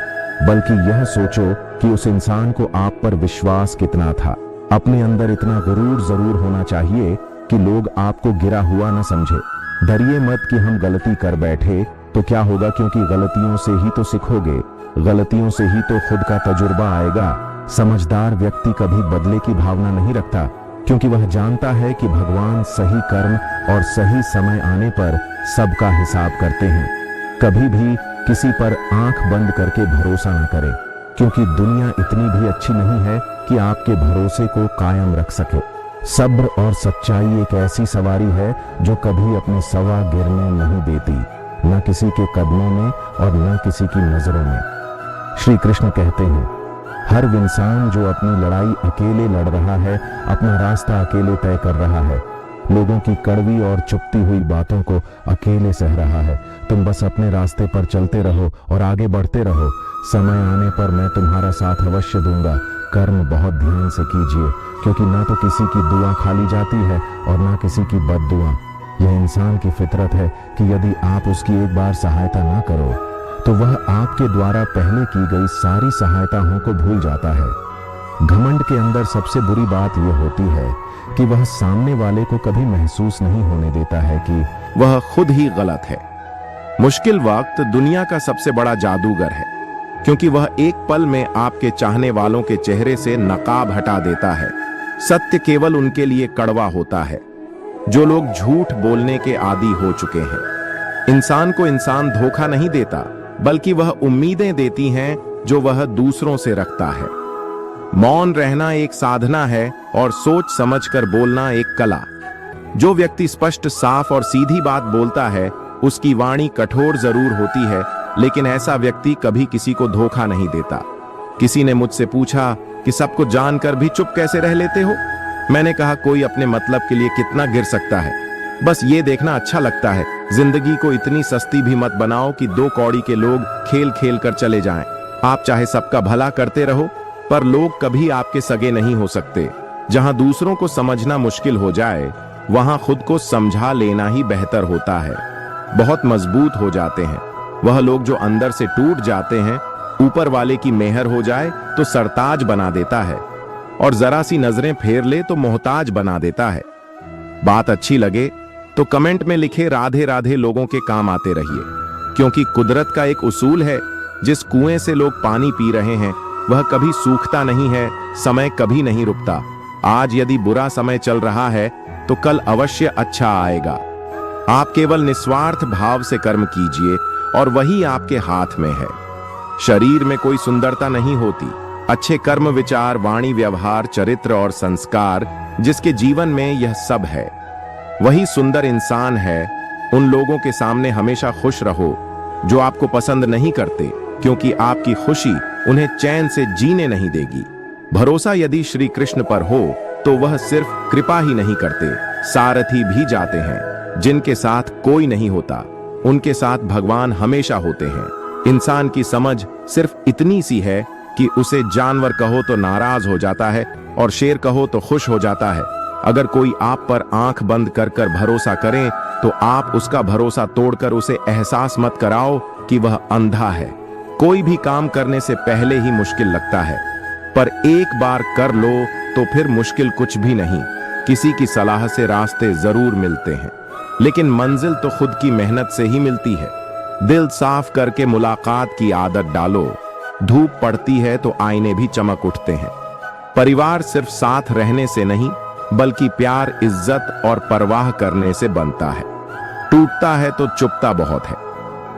बल्कि यह सोचो कि उस इंसान को आप पर विश्वास कितना था। अपने अंदर इतना गुरूर जरूर होना चाहिए कि लोग आपको गिरा हुआ न समझे। डरिए मत कि हम गलती कर बैठे तो क्या होगा, क्योंकि गलतियों से ही तो सीखोगे, गलतियों से ही तो खुद का तजुर्बा आएगा। समझदार व्यक्ति कभी बदले की भावना नहीं रखता, क्योंकि वह जानता है कि भगवान सही कर्म और सही समय आने पर सबका हिसाब करते हैं। कभी भी किसी पर आंख बंद करके भरोसा न करें, क्योंकि दुनिया इतनी भी अच्छी नहीं है कि आपके भरोसे को कायम रख सके। सब्र और सच्चाई एक ऐसी सवारी है जो कभी अपने सवा गिरने नहीं देती, न किसी के कदमों में और न किसी की नजरों में। श्री कृष्ण कहते हैं, हर इंसान जो अपनी लड़ाई अकेले लड़ रहा है, अपना रास्ता अकेले तय कर रहा है, लोगों की कड़वी और चुपती हुई बातों को अकेले सह रहा है। तुम बस अपने रास्ते पर चलते रहो और आगे बढ़ते रहो। समय आने पर मैं तुम्हारा साथ अवश्य दूंगा। कर्म बहुत ध्यान से कीजिए, क्योंकि ना तो किसी की दुआ खाली जाती है और ना किसी की बद्दुआ। यह इंसान की फितरत है कि यदि आप उसकी एक बार सहायता ना करो तो वह आपके द्वारा पहले की गई सारी सहायताओं को भूल जाता है। घमंड के अंदर सबसे बुरी बात यह होती है कि वह सामने वाले को कभी महसूस नहीं होने देता है कि वह खुद ही गलत है। मुश्किल वक्त दुनिया का सबसे बड़ा जादूगर है, क्योंकि वह एक पल में आपके चाहने वालों के चेहरे से नकाब हटा देता है। सत्य केवल उनके लिए कड़वा होता है जो लोग झूठ बोलने के आदी हो चुके हैं। इंसान को इंसान धोखा नहीं देता, बल्कि वह उम्मीदें देती हैं जो वह दूसरों से रखता है। मौन रहना एक साधना है और सोच समझकर बोलना एक कला। जो व्यक्ति स्पष्ट, साफ और सीधी बात बोलता है, उसकी वाणी कठोर जरूर होती है, लेकिन ऐसा व्यक्ति कभी किसी को धोखा नहीं देता। किसी ने मुझसे पूछा कि सब कुछ जानकर भी चुप कैसे रह लेते हो। मैंने कहा, कोई अपने मतलब के लिए कितना गिर सकता है, बस ये देखना अच्छा लगता है। जिंदगी को इतनी सस्ती भी मत बनाओ कि दो कौड़ी के लोग खेल खेल कर चले जाएं। आप चाहे सबका भला करते रहो, पर लोग कभी आपके सगे नहीं हो सकते। जहां दूसरों को समझना मुश्किल हो जाए, वहां खुद को समझा लेना ही बेहतर होता है। बहुत मजबूत हो जाते हैं वह लोग जो अंदर से टूट जाते हैं। ऊपर वाले की मेहर हो जाए तो सरताज बना देता है, और जरा सी नजरें फेर ले तो मोहताज बना देता है। बात अच्छी लगे तो कमेंट में लिखे राधे राधे लोगों के काम आते रहिए, क्योंकि कुदरत का एक उसूल है, जिस कुएं से लोग पानी पी रहे हैं वह कभी सूखता नहीं है। समय कभी नहीं रुकता। आज यदि बुरा समय चल रहा है तो कल अवश्य अच्छा आएगा। आप केवल निस्वार्थ भाव से कर्म कीजिए और वही आपके हाथ में है। शरीर में कोई सुंदरता नहीं होती, अच्छे कर्म, विचार, वाणी, व्यवहार, चरित्र और संस्कार जिसके जीवन में यह सब है, वही सुंदर इंसान है। उन लोगों के सामने हमेशा खुश रहो जो आपको पसंद नहीं करते, क्योंकि आपकी खुशी उन्हें चैन से जीने नहीं देगी। भरोसा यदि श्री कृष्ण पर हो तो वह सिर्फ कृपा ही नहीं करते, सारथी भी जाते हैं। जिनके साथ कोई नहीं होता, उनके साथ भगवान हमेशा होते हैं। इंसान की समझ सिर्फ इतनी सी है कि उसे जानवर कहो तो नाराज हो जाता है और शेर कहो तो खुश हो जाता है। अगर कोई आप पर आंख बंद कर कर भरोसा करे तो आप उसका भरोसा तोड़कर उसे एहसास मत कराओ कि वह अंधा है। कोई भी काम करने से पहले ही मुश्किल लगता है, पर एक बार कर लो तो फिर मुश्किल कुछ भी नहीं। किसी की सलाह से रास्ते जरूर मिलते हैं, लेकिन मंजिल तो खुद की मेहनत से ही मिलती है। दिल साफ करके मुलाकात की आदत डालो। धूप पड़ती है तो आईने भी चमक उठते हैं। परिवार सिर्फ साथ रहने से नहीं, बल्कि प्यार, इज्जत और परवाह करने से बनता है। टूटता है तो चुपता बहुत है,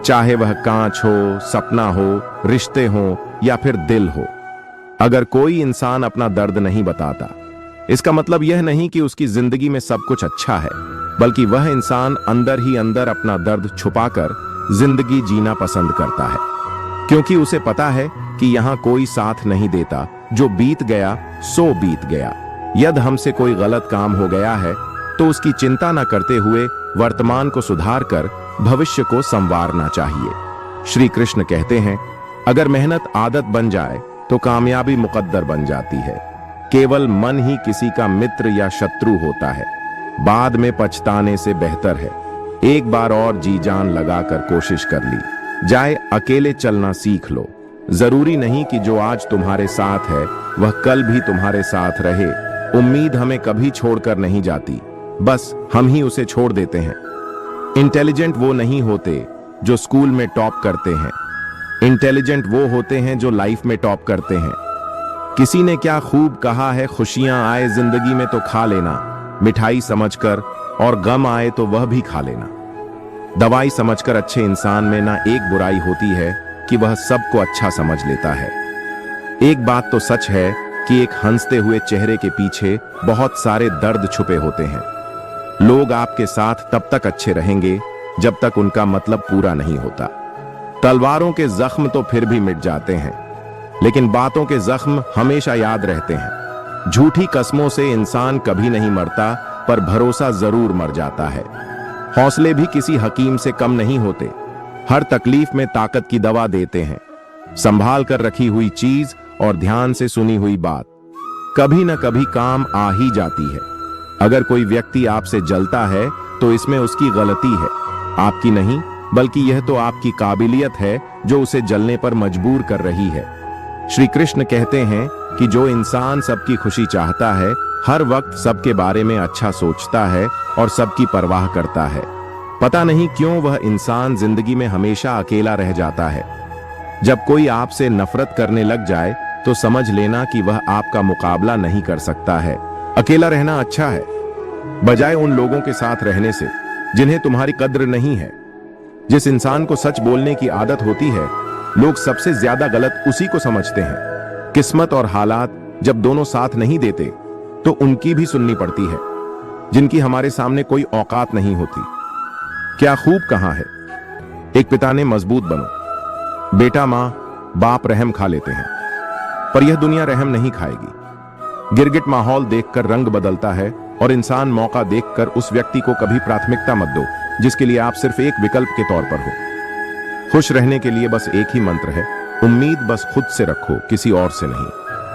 चाहे वह कांच हो, सपना हो, रिश्ते हो या फिर दिल हो। अगर कोई इंसान अपना दर्द नहीं बताता, इसका मतलब यह नहीं कि उसकी जिंदगी में सब कुछ अच्छा है, बल्कि वह इंसान अंदर ही अंदर अपना दर्द छुपाकर जिंदगी जीना पसंद करता है, क्योंकि उसे पता है कि यहाँ कोई साथ नहीं देता। जो बीत गया सो बीत गया। यदि हमसे कोई गलत काम हो गया है तो उसकी चिंता न करते हुए वर्तमान को सुधार कर भविष्य को संवारना चाहिए। श्री कृष्ण कहते हैं, अगर मेहनत आदत बन जाए तो कामयाबी मुकद्दर बन जाती है। केवल मन ही किसी का मित्र या शत्रु होता है। बाद में पछताने से बेहतर है एक बार और जी जान लगाकर कोशिश कर ली जाए। अकेले चलना सीख लो। जरूरी नहीं कि जो आज तुम्हारे साथ है वह कल भी तुम्हारे साथ रहे। उम्मीद हमें कभी छोड़कर नहीं जाती, बस हम ही उसे छोड़ देते हैं। इंटेलिजेंट वो नहीं होते जो स्कूल में टॉप करते हैं, इंटेलिजेंट वो होते हैं जो लाइफ में टॉप करते हैं। किसी ने क्या खूब कहा है, खुशियां आए जिंदगी में तो खा लेना मिठाई समझकर, और गम आए तो वह भी खा लेना दवाई समझकर। अच्छे इंसान में ना एक बुराई होती है कि वह सबको अच्छा समझ लेता है। एक बात तो सच है कि एक हंसते हुए चेहरे के पीछे बहुत सारे दर्द छुपे होते हैं। लोग आपके साथ तब तक अच्छे रहेंगे जब तक उनका मतलब पूरा नहीं होता। तलवारों के जख्म तो फिर भी मिट जाते हैं, लेकिन बातों के जख्म हमेशा याद रहते हैं। झूठी कस्मों से इंसान कभी नहीं मरता, पर भरोसा जरूर मर जाता है। हौसले भी किसी हकीम से कम नहीं होते, हर तकलीफ में ताकत की दवा देते हैं। संभाल कर रखी हुई चीज और ध्यान से सुनी हुई बात कभी न कभी काम आ ही जाती है। अगर कोई व्यक्ति आपसे जलता है तो इसमें उसकी गलती है, आपकी नहीं, बल्कि यह तो आपकी काबिलियत है जो उसे जलने पर मजबूर कर रही है। श्री कृष्ण कहते हैं कि जो इंसान सबकी खुशी चाहता है, हर वक्त सबके बारे में अच्छा सोचता है और सबकी परवाह करता है, पता नहीं क्यों वह इंसान जिंदगी में हमेशा अकेला रह जाता है। जब कोई आपसे नफरत करने लग जाए तो समझ लेना कि वह आपका मुकाबला नहीं कर सकता है। अकेला रहना अच्छा है, बजाय उन लोगों के साथ रहने से जिन्हें तुम्हारी कद्र नहीं है। जिस इंसान को सच बोलने की आदत होती है, लोग सबसे ज्यादा गलत उसी को समझते हैं। किस्मत और हालात जब दोनों साथ नहीं देते तो उनकी भी सुननी पड़ती है, जिनकी हमारे सामने कोई औकात नहीं होती। क्या खूब कहा है, एक पिता ने मजबूत बनो। बेटा मां बाप रहम खा लेते हैं, पर यह दुनिया रहम नहीं खाएगी। गिरगिट माहौल देखकर रंग बदलता है, और इंसान मौका देखकर उस व्यक्ति को कभी प्राथमिकता मत दो जिसके लिए आप सिर्फ एक विकल्प के तौर पर हो। खुश रहने के लिए बस एक ही मंत्र है, उम्मीद बस खुद से रखो, किसी और से नहीं।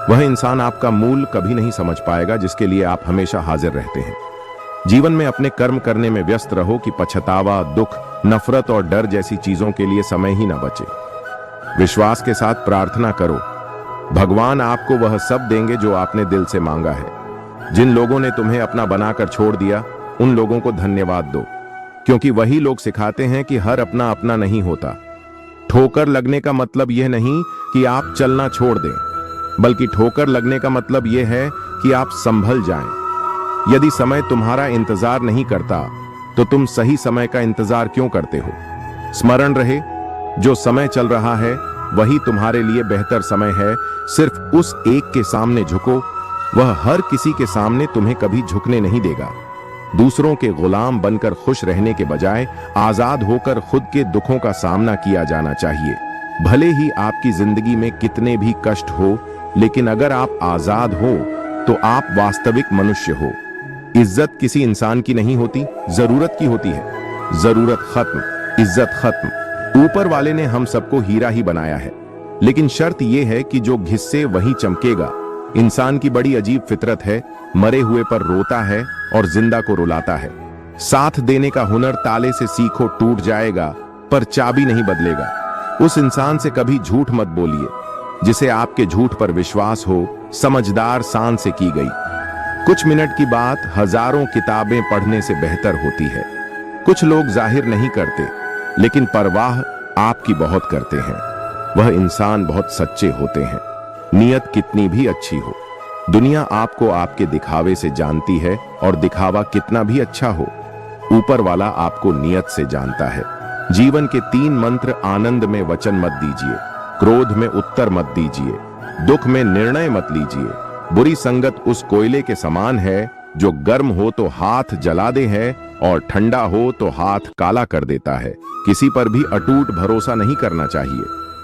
वह इंसान आपका मूल कभी नहीं समझ पाएगा जिसके लिए आप हमेशा हाजिर रहते हैं। जीवन में अपने कर्म करने में व्यस्त रहो कि पछतावा, दुख, नफरत और डर जैसी चीजों के लिए समय ही ना बचे। विश्वास के साथ प्रार्थना करो, भगवान आपको वह सब देंगे जो आपने दिल से मांगा है। जिन लोगों ने तुम्हें अपना बनाकर छोड़ दिया, उन लोगों को धन्यवाद दो, क्योंकि वही लोग सिखाते हैं कि हर अपना अपना नहीं होता। ठोकर लगने का मतलब यह नहीं कि आप चलना छोड़ दें, बल्कि ठोकर लगने का मतलब यह है कि आप संभल जाएं। यदि समय तुम्हारा इंतजार नहीं करता तो तुम सही समय का इंतजार क्यों करते हो? स्मरण रहे, जो समय चल रहा है वही तुम्हारे लिए बेहतर समय है। सिर्फ उस एक के सामने झुको, वह हर किसी के सामने तुम्हें कभी झुकने नहीं देगा। दूसरों के गुलाम बनकर खुश रहने के बजाय आजाद होकर खुद के दुखों का सामना किया जाना चाहिए। भले ही आपकी जिंदगी में कितने भी कष्ट हो, लेकिन अगर आप आजाद हो तो आप वास्तविक मनुष्य हो। इज्जत किसी इंसान की नहीं होती, जरूरत की होती है। जरूरत खत्म, इज्जत खत्म। ऊपर वाले ने हम सबको हीरा ही बनाया है, लेकिन शर्त यह है कि जो घिस्से वही चमकेगा। इंसान की बड़ी अजीब फितरत है, मरे हुए पर रोता है और जिंदा को रुलाता है। साथ देने का हुनर ताले से सीखो, टूट जाएगा पर चाबी नहीं बदलेगा। उस इंसान से कभी झूठ मत बोलिए जिसे आपके झूठ पर विश्वास हो। समझदार सांस से की गई कुछ मिनट की बात हजारों किताबें पढ़ने से बेहतर होती है। कुछ लोग जाहिर नहीं करते, लेकिन परवाह आपकी बहुत करते हैं। वह इंसान बहुत सच्चे होते हैं, नियत कितनी भी अच्छी हो। दुनिया आपको आपके दिखावे से जानती है, और दिखावा कितना भी अच्छा हो, ऊपर वाला आपको नियत से जानता है। जीवन के 3 मंत्र: आनंद में वचन मत दीजिए, क्रोध में उत्तर मत दीजिए, दुख में निर्णय मत लीजिए। बुरी संगत उस कोयले के समान है जो गर्म हो तो हाथ जला दे है और ठंडा हो तो हाथ काला कर देता है। किसी पर भी अटूट भरोसा नहीं करना चाहिए,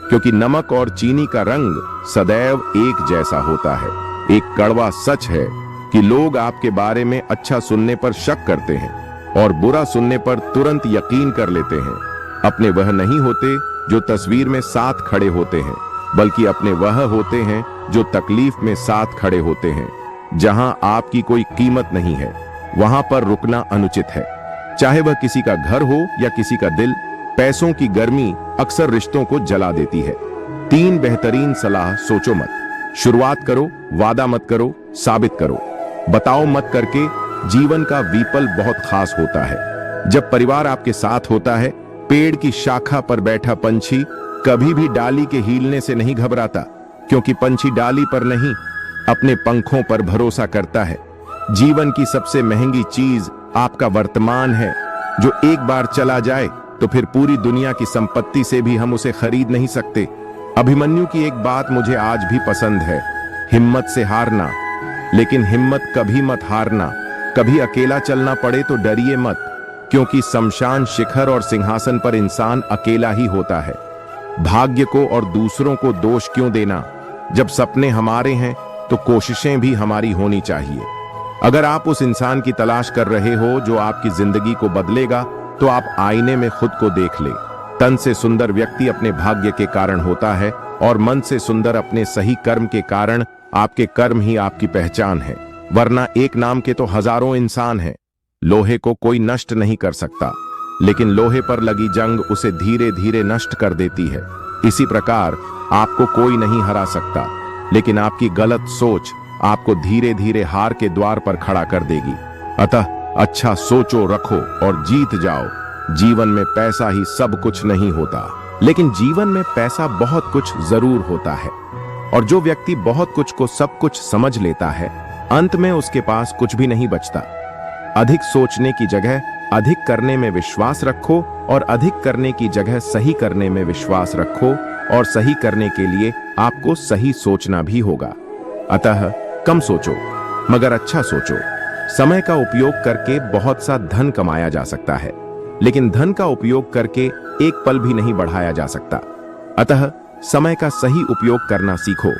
क्योंकि नमक और चीनी का रंग सदैव एक जैसा होता है। एक कड़वा सच है कि लोग आपके बारे में अच्छा सुनने पर शक करते हैं और बुरा सुनने पर तुरंत यकीन कर लेते हैं। अपने वह नहीं होते जो तस्वीर में साथ खड़े होते हैं, बल्कि अपने वह होते हैं जो तकलीफ में साथ खड़े होते हैं। जहां आपकी कोई कीमत नहीं है, वहां पर रुकना अनुचित है, चाहे वह किसी का घर हो या किसी का दिल। पैसों की गर्मी अक्सर रिश्तों को जला देती है। 3 बेहतरीन सलाह: सोचो मत, शुरुआत करो, वादा मत करो, साबित करो। बताओ मत करके जीवन का विपल बहुत खास होता है। जब परिवार आपके साथ होता है, पेड़ की शाखा पर बैठा पंछी कभी भी डाली के हिलने से नहीं घबराता, क्योंकि पंछी डाली पर नहीं, अपने पंखों पर भरोसा करता है। जीवन की सबसे महंगी चीज आपका वर्तमान है, जो एक बार चला जाए तो फिर पूरी दुनिया की संपत्ति से भी हम उसे खरीद नहीं सकते। अभिमन्यु की एक बात मुझे आज भी पसंद है: हिम्मत से हारना, लेकिन हिम्मत कभी मत हारना। कभी अकेला चलना पड़े तो डरिए मत, क्योंकि शमशान शिखर और सिंहासन पर इंसान अकेला ही होता है। भाग्य को और दूसरों को दोष क्यों देना? जब सपने हमारे हैं तो कोशिशें भी हमारी होनी चाहिए। अगर आप उस इंसान की तलाश कर रहे हो जो आपकी जिंदगी को बदलेगा, तो आप आईने में खुद को देख ले। तन से सुंदर व्यक्ति अपने भाग्य के कारण होता है, और मन से सुंदर अपने सही कर्म के कारण। आपके कर्म ही आपकी पहचान है, वरना एक नाम के तो हजारों इंसान हैं। लोहे को कोई नष्ट नहीं कर सकता, लेकिन लोहे पर लगी जंग उसे धीरे धीरे नष्ट कर देती है। इसी प्रकार आपको कोई नहीं हरा सकता, लेकिन आपकी गलत सोच आपको धीरे धीरे हार के द्वार पर खड़ा कर देगी। अतः अच्छा सोचो, रखो और जीत जाओ। जीवन में पैसा ही सब कुछ नहीं होता, लेकिन जीवन में पैसा बहुत कुछ जरूर होता है। और जो व्यक्ति बहुत कुछ को सब कुछ समझ लेता है, अंत में उसके पास कुछ भी नहीं बचता। अधिक सोचने की जगह अधिक करने में विश्वास रखो, और अधिक करने की जगह सही करने में विश्वास रखो, और सही करने के लिए आपको सही सोचना भी होगा। अतः कम सोचो मगर अच्छा सोचो। समय का उपयोग करके बहुत सा धन कमाया जा सकता है, लेकिन धन का उपयोग करके एक पल भी नहीं बढ़ाया जा सकता। अतः समय का सही उपयोग करना सीखो।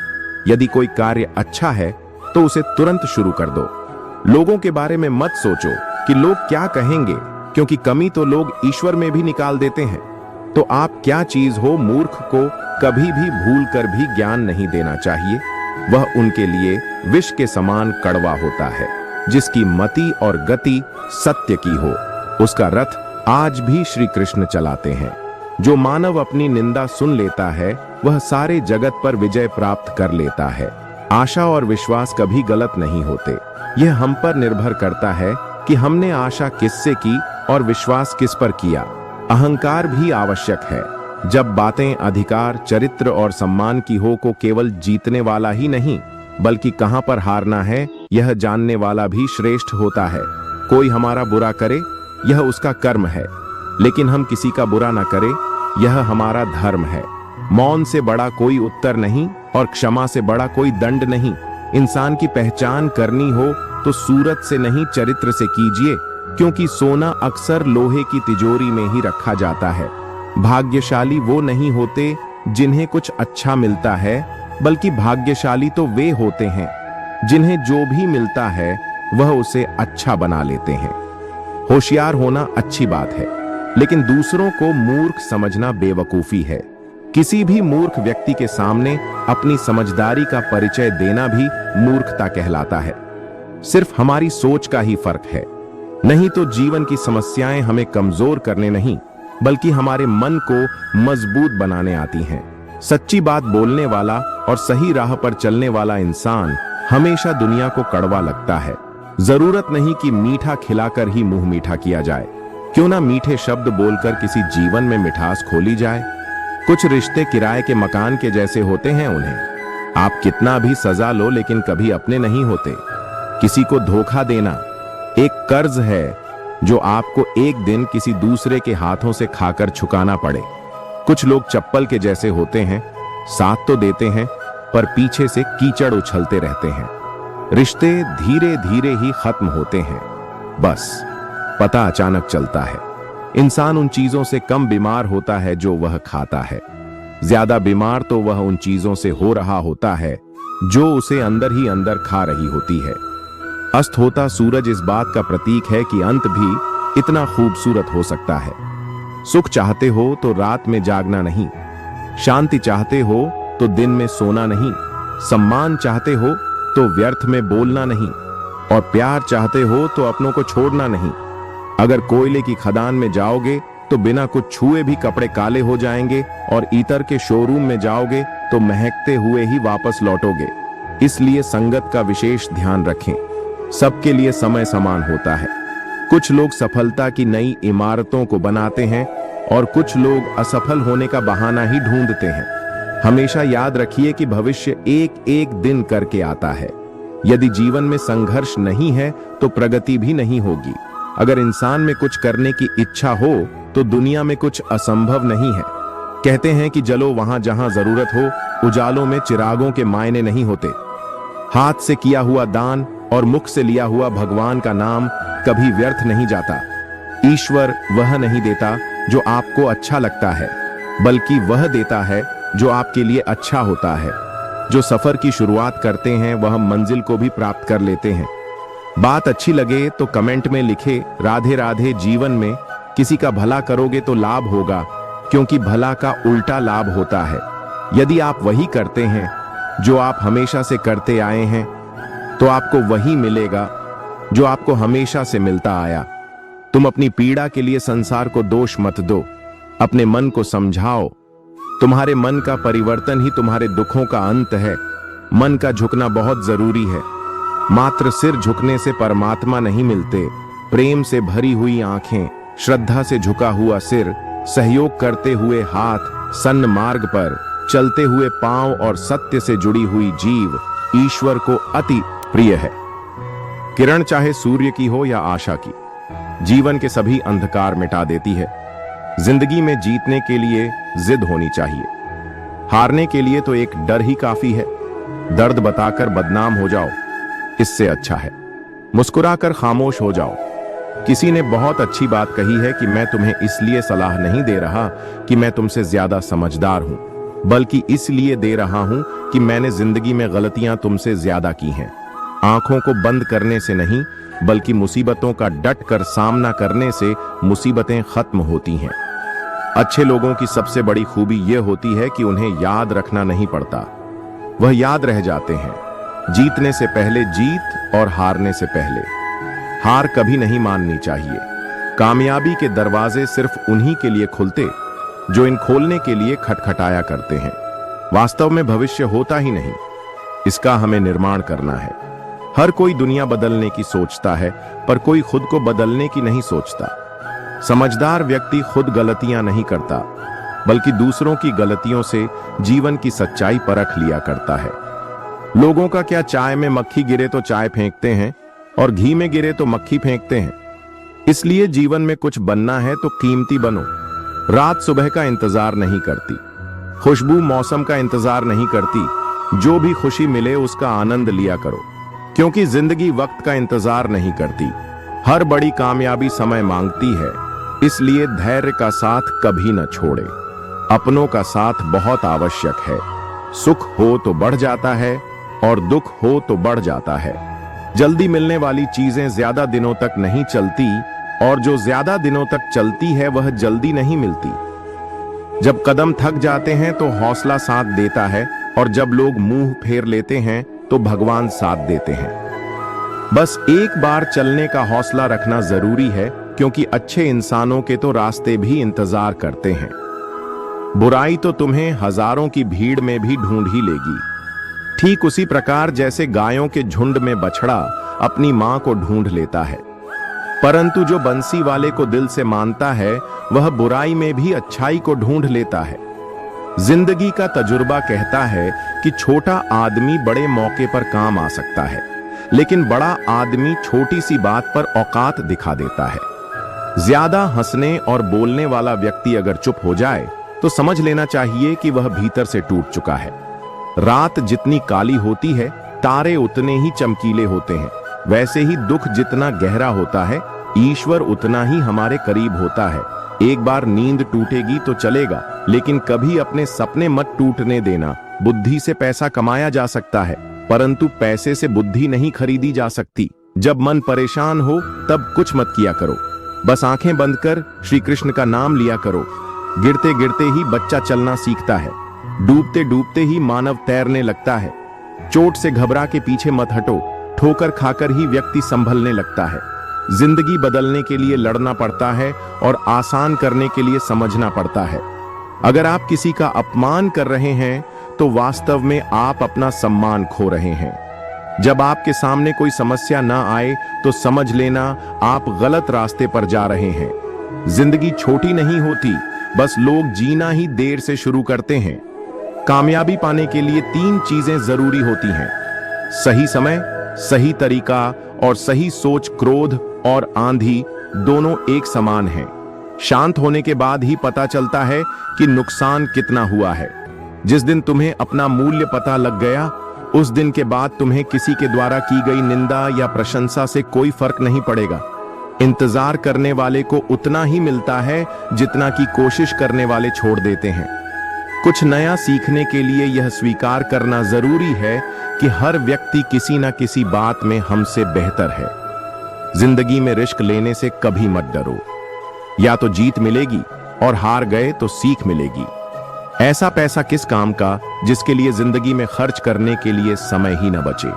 यदि कोई कार्य अच्छा है तो उसे तुरंत शुरू कर दो। लोगों के बारे में मत सोचो कि लोग क्या कहेंगे, क्योंकि कमी तो लोग ईश्वर में भी निकाल देते हैं। तो आप क्या चीज हो, मूर्ख को कभी भी भूल कर भी ज्ञान नहीं देना चाहिए। वह उनके लिए विष के समान कड़वा होता है। जिसकी मति और गति सत्य की हो, उसका रथ आज भी श्री कृष्ण चलाते हैं। जो मानव अपनी निंदा सुन लेता है, वह सारे जगत पर विजय प्राप्त कर लेता है। आशा और विश्वास कभी गलत नहीं होते। यह हम पर निर्भर करता है कि हमने आशा किससे की और विश्वास किस पर किया। अहंकार भी आवश्यक है। जब बातें अधिकार, चरित्र और सम्मान की हो, को केवल जीतने वाला ही नहीं, बल्कि कहां पर हारना है यह जानने वाला भी श्रेष्ठ होता है। कोई हमारा बुरा करे, यह उसका कर्म है, लेकिन हम किसी का बुरा न करें, यह हमारा धर्म है। मौन से बड़ा कोई उत्तर नहीं, और क्षमा से बड़ा कोई दंड नहीं। इंसान की पहचान करनी हो तो सूरत से नहीं, चरित्र से कीजिए, क्योंकि सोना अक्सर लोहे की तिजोरी में ही रखा जाता है। भाग्यशाली वो नहीं होते जिन्हें कुछ अच्छा मिलता है, बल्कि भाग्यशाली तो वे होते हैं जिन्हें जो भी मिलता है वह उसे अच्छा बना लेते हैं। होशियार होना अच्छी बात है, लेकिन दूसरों को मूर्ख समझना बेवकूफी है। किसी भी मूर्ख व्यक्ति के सामने अपनी समझदारी का परिचय देना भी मूर्खता कहलाता है। सिर्फ हमारी सोच का ही फर्क है। नहीं तो जीवन की समस्याएं हमें कमजोर करने नहीं, बल्कि हमारे मन को मजबूत बनाने आती हैं। सच्ची बात बोलने वाला और सही राह पर चलने वाला इंसान हमेशा दुनिया को कड़वा लगता है। जरूरत नहीं कि मीठा खिलाकर ही मुंह मीठा किया जाए। क्यों ना मीठे शब्द बोलकर किसी जीवन में मिठास खोली जाए। कुछ रिश्ते किराए के मकान के जैसे होते हैं, उन्हें आप कितना भी सजा लो लेकिन कभी अपने नहीं होते। किसी को धोखा देना एक कर्ज है जो आपको एक दिन किसी दूसरे के हाथों से खाकर चुकाना पड़े। कुछ लोग चप्पल के जैसे होते हैं, साथ तो देते हैं पर पीछे से कीचड़ उछलते रहते हैं। रिश्ते धीरे धीरे ही खत्म होते हैं, बस पता अचानक चलता है। इंसान उन चीजों से कम बीमार होता है जो वह खाता है। ज्यादा बीमार तो वह उन चीजों से हो रहा होता है जो उसे अंदर ही अंदर खा रही होती है। अस्त होता सूरज इस बात का प्रतीक है कि अंत भी इतना खूबसूरत हो सकता है। सुख चाहते हो तो रात में जागना नहीं, शांति चाहते हो तो दिन में सोना नहीं, सम्मान चाहते हो तो व्यर्थ में बोलना नहीं, और प्यार चाहते हो तो अपनों को छोड़ना नहीं। अगर कोयले की खदान में जाओगे तो बिना कुछ छुए भी कपड़े काले हो जाएंगे, और इतर के शोरूम में जाओगे तो महकते हुए ही वापस लौटोगे। इसलिए संगत का विशेष ध्यान रखें। सबके लिए समय समान होता है। कुछ लोग सफलता की नई इमारतों को बनाते हैं और कुछ लोग असफल होने का बहाना ही ढूंढते हैं। हमेशा याद रखिए कि भविष्य एक एक दिन करके आता है। यदि जीवन में संघर्ष नहीं है तो प्रगति भी नहीं होगी। अगर इंसान में कुछ करने की इच्छा हो तो दुनिया में कुछ असंभव नहीं है। कहते हैं कि जलो वहां जहां जरूरत हो, उजालों में चिरागों के मायने नहीं होते। हाथ से किया हुआ दान और मुख से लिया हुआ भगवान का नाम कभी व्यर्थ नहीं जाता। ईश्वर वह नहीं देता जो आपको अच्छा लगता है, बल्कि वह देता है जो आपके लिए अच्छा होता है। जो सफर की शुरुआत करते हैं वह मंजिल को भी प्राप्त कर लेते हैं। बात अच्छी लगे तो कमेंट में लिखे राधे राधे। जीवन में किसी का भला करोगे तो लाभ होगा, क्योंकि भला का उल्टा लाभ होता है। यदि आप वही करते हैं जो आप हमेशा से करते आए हैं, तो आपको वही मिलेगा जो आपको हमेशा से मिलता आया। तुम अपनी पीड़ा के लिए संसार को दोष मत दो, अपने मन को समझाओ। तुम्हारे मन का परिवर्तन ही तुम्हारे दुखों का अंत है। मन का झुकना बहुत जरूरी है। मात्र सिर झुकने से परमात्मा नहीं मिलते। प्रेम से भरी हुई आंखें, श्रद्धा से झुका हुआ सिर, सहयोग करते हुए हाथ, सन्न मार्ग पर चलते हुए पांव और सत्य से जुड़ी हुई जीव ईश्वर को अति प्रिय है। किरण चाहे सूर्य की हो या आशा की, जीवन के सभी अंधकार मिटा देती है। जिंदगी में जीतने के लिए जिद होनी चाहिए, हारने के लिए तो एक डर ही काफी है। दर्द बताकर बदनाम हो जाओ, इससे अच्छा है मुस्कुराकर खामोश हो जाओ। किसी ने बहुत अच्छी बात कही है कि मैं तुम्हें इसलिए सलाह नहीं दे रहा कि मैं तुमसे ज्यादा समझदार हूं, बल्कि इसलिए दे रहा हूं कि मैंने जिंदगी में गलतियां तुमसे ज्यादा की हैं। आंखों को बंद करने से नहीं, बल्कि मुसीबतों का डट कर सामना करने से मुसीबतें खत्म होती हैं। अच्छे लोगों की सबसे बड़ी खूबी यह होती है कि उन्हें याद रखना नहीं पड़ता, वह याद रह जाते हैं। जीतने से पहले जीत और हारने से पहले हार कभी नहीं माननी चाहिए। कामयाबी के दरवाजे सिर्फ उन्हीं के लिए खुलते जो इन खोलने के लिए खटखटाया करते हैं। वास्तव में भविष्य होता ही नहीं, इसका हमें निर्माण करना है। हर कोई दुनिया बदलने की सोचता है, पर कोई खुद को बदलने की नहीं सोचता। समझदार व्यक्ति खुद गलतियां नहीं करता, बल्कि दूसरों की गलतियों से जीवन की सच्चाई परख लिया करता है। लोगों का क्या, चाय में मक्खी गिरे तो चाय फेंकते हैं और घी में गिरे तो मक्खी फेंकते हैं। इसलिए जीवन में कुछ बनना है तो कीमती बनो। रात सुबह का इंतजार नहीं करती, खुशबू मौसम का इंतजार नहीं करती। जो भी खुशी मिले उसका आनंद लिया करो, क्योंकि जिंदगी वक्त का इंतजार नहीं करती। हर बड़ी कामयाबी समय मांगती है, इसलिए धैर्य का साथ कभी न छोड़े। अपनों का साथ बहुत आवश्यक है। सुख हो तो बढ़ जाता है और दुख हो तो बढ़ जाता है। जल्दी मिलने वाली चीजें ज्यादा दिनों तक नहीं चलती, और जो ज्यादा दिनों तक चलती है वह जल्दी नहीं मिलती। जब कदम थक जाते हैं तो हौसला साथ देता है, और जब लोग मुंह फेर लेते हैं तो भगवान साथ देते हैं। बस एक बार चलने का हौसला रखना जरूरी है, क्योंकि अच्छे इंसानों के तो रास्ते भी इंतजार करते हैं। बुराई तो तुम्हें हजारों की भीड़ में भी ढूंढ ही लेगी, ठीक उसी प्रकार जैसे गायों के झुंड में बछड़ा अपनी मां को ढूंढ लेता है। परंतु जो बंसी वाले को दिल से मानता है, वह बुराई में भी अच्छाई को ढूंढ लेता है। जिंदगी का तजुर्बा कहता है कि छोटा आदमी बड़े मौके पर काम आ सकता है, लेकिन बड़ा आदमी छोटी सी बात पर औकात दिखा देता है। ज्यादा हंसने और बोलने वाला व्यक्ति अगर चुप हो जाए तो समझ लेना चाहिए कि वह भीतर से टूट चुका है। रात जितनी काली होती है, तारे उतने ही चमकीले होते हैं। वैसे ही दुख जितना गहरा होता है, ईश्वर उतना ही हमारे करीब होता है। एक बार नींद टूटेगी तो चलेगा, लेकिन कभी अपने सपने मत टूटने देना। बुद्धि से पैसा कमाया जा सकता है, परंतु पैसे से बुद्धि नहीं खरीदी जा सकती। जब मन परेशान हो तब कुछ मत किया करो, बस आंखें बंद कर श्री कृष्ण का नाम लिया करो। गिरते गिरते ही बच्चा चलना सीखता है, डूबते डूबते ही मानव तैरने लगता है। चोट से घबरा के पीछे मत हटो, ठोकर खाकर ही व्यक्ति संभलने लगता है। जिंदगी बदलने के लिए लड़ना पड़ता है और आसान करने के लिए समझना पड़ता है। अगर आप किसी का अपमान कर रहे हैं तो वास्तव में आप अपना सम्मान खो रहे हैं। जब आपके सामने कोई समस्या ना आए तो समझ लेना आप गलत रास्ते पर जा रहे हैं। जिंदगी छोटी नहीं होती, बस लोग जीना ही देर से शुरू करते हैं। कामयाबी पाने के लिए 3 चीजें जरूरी होती हैं: सही समय, सही तरीका और सही सोच। क्रोध और आंधी दोनों एक समान हैं। शांत होने के बाद ही पता चलता है कि नुकसान कितना हुआ है। जिस दिन तुम्हें अपना मूल्य पता लग गया, उस दिन के बाद तुम्हें किसी के द्वारा की गई निंदा या प्रशंसा से कोई फर्क नहीं पड़ेगा। इंतजार करने वाले को उतना ही मिलता है जितना कि कोशिश करने वाले छोड़ देते हैं। कुछ नया सीखने के लिए यह स्वीकार करना जरूरी है कि हर व्यक्ति किसी न किसी बात में हमसे बेहतर है। जिंदगी में रिस्क लेने से कभी मत डरो। या तो जीत मिलेगी और हार गए तो सीख मिलेगी। ऐसा पैसा किस काम का जिसके लिए जिंदगी में खर्च करने के लिए समय ही न बचे।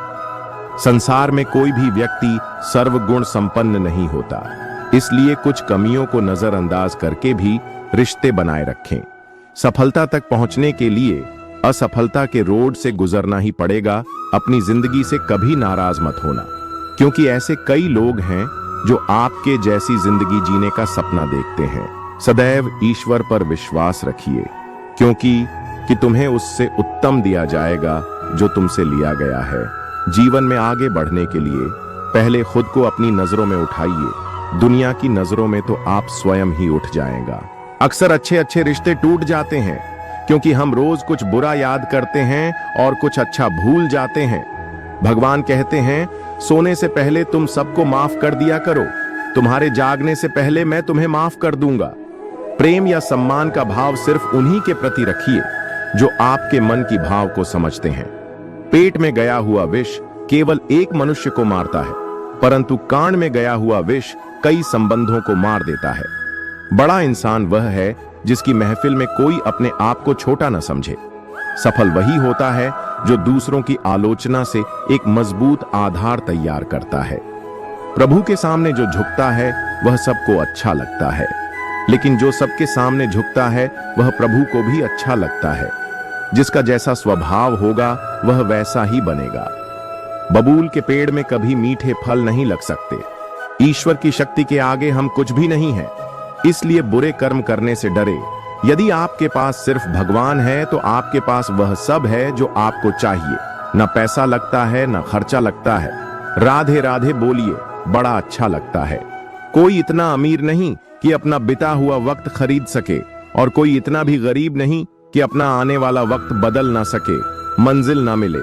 संसार में कोई भी व्यक्ति सर्वगुण संपन्न नहीं होता, इसलिए कुछ कमियों को नजरअंदाज करके भी रिश्ते बनाए रखें। सफलता तक पहुंचने के लिए असफलता के रोड से गुजरना ही पड़ेगा। अपनी जिंदगी से कभी नाराज मत होना, क्योंकि ऐसे कई लोग हैं जो आपके जैसी जिंदगी जीने का सपना देखते हैं। सदैव ईश्वर पर विश्वास रखिए, क्योंकि तुम्हें उससे उत्तम दिया जाएगा जो तुमसे लिया गया है। जीवन में आगे बढ़ने के लिए पहले खुद को अपनी नजरों में उठाइए। दुनिया की नजरों में तो आप स्वयं ही उठ जाएगा। अक्सर अच्छे अच्छे रिश्ते टूट जाते हैं क्योंकि हम रोज कुछ बुरा याद करते हैं और कुछ अच्छा भूल जाते हैं। भगवान कहते हैं, सोने से पहले तुम सबको माफ कर दिया करो, तुम्हारे जागने से पहले मैं तुम्हें माफ कर दूंगा। प्रेम या सम्मान का भाव सिर्फ उन्हीं के प्रति रखिए जो आपके मन की भाव को समझते हैं। पेट में गया हुआ विष केवल एक मनुष्य को मारता है, परंतु कान में गया हुआ विष कई संबंधों को मार देता है। बड़ा इंसान वह है जिसकी महफिल में कोई अपने आप को छोटा न समझे। सफल वही होता है जो दूसरों की आलोचना से एक मजबूत आधार तैयार करता है। प्रभु के सामने जो झुकता है वह सबको अच्छा लगता है, लेकिन जो सबके सामने झुकता है वह प्रभु को भी अच्छा लगता है। जिसका जैसा स्वभाव होगा वह वैसा ही बनेगा। बबूल के पेड़ में कभी मीठे फल नहीं लग सकते। ईश्वर की शक्ति के आगे हम कुछ भी नहीं है, इसलिए बुरे कर्म करने से डरे। यदि आपके पास सिर्फ भगवान है तो आपके पास वह सब है जो आपको चाहिए। न पैसा लगता है न खर्चा लगता है। राधे राधे बोलिए, बड़ा अच्छा लगता है। कोई इतना अमीर नहीं कि अपना बिता हुआ वक्त खरीद सके, और कोई इतना भी गरीब नहीं कि अपना आने वाला वक्त बदल ना सके, मंजिल ना मिले।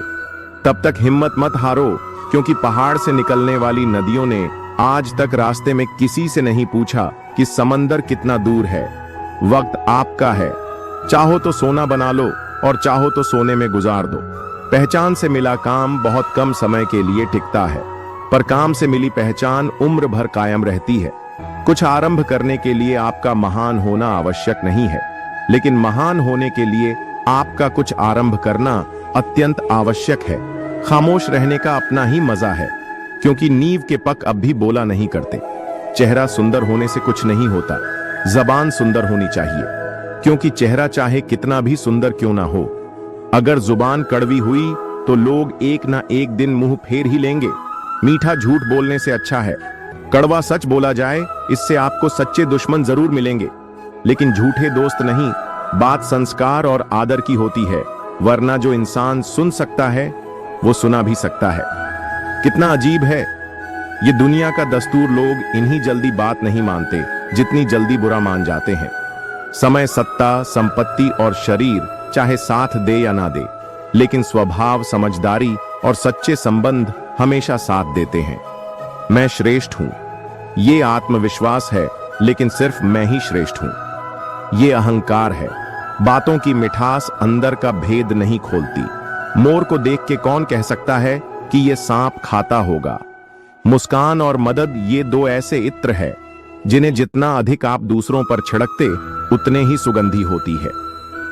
तब तक हिम्मत मत हारो, क्योंकि पहाड़ से निकलने वाली नदियों ने आज तक रास्ते में किसी से नहीं पूछा कि समंदर कितना दूर है। वक्त आपका है, चाहो तो सोना बना लो और चाहो तो सोने में गुजार दो। पहचान से मिला काम बहुत कम समय के लिए टिकता है, पर काम से मिली पहचान उम्र भर कायम रहती है। कुछ आरंभ करने के लिए आपका महान होना आवश्यक नहीं है, लेकिन महान होने के लिए आपका कुछ आरंभ करना अत्यंत आवश्यक है। खामोश रहने का अपना ही मजा है, क्योंकि नींव के पक अब भी बोला नहीं करते। चेहरा सुंदर होने से कुछ नहीं होता, जबान सुंदर होनी चाहिए, क्योंकि चेहरा चाहे कितना भी सुंदर क्यों ना हो, अगर जुबान कड़वी हुई तो लोग एक ना एक दिन मुंह फेर ही लेंगे। मीठा झूठ बोलने से अच्छा है कड़वा सच बोला जाए, इससे आपको सच्चे दुश्मन जरूर मिलेंगे, लेकिन झूठे दोस्त नहीं। बात संस्कार और आदर की होती है, वरना जो इंसान सुन सकता है वो सुना भी सकता है। कितना अजीब है ये दुनिया का दस्तूर। लोग इन्हीं जल्दी बात नहीं मानते जितनी जल्दी बुरा मान जाते हैं। समय, सत्ता, संपत्ति और शरीर चाहे साथ दे या ना दे, लेकिन स्वभाव, समझदारी और सच्चे संबंध हमेशा साथ देते हैं। मैं श्रेष्ठ हूं, ये आत्मविश्वास है, लेकिन सिर्फ मैं ही श्रेष्ठ हूं। ये अहंकार है। बातों की मिठास अंदर का भेद नहीं खोलती। मोर को देख के कौन कह सकता है कि ये सांप खाता होगा। मुस्कान और मदद ये दो ऐसे इत्र है जिन्हें जितना अधिक आप दूसरों पर छिड़कते उतने ही सुगंधी होती है।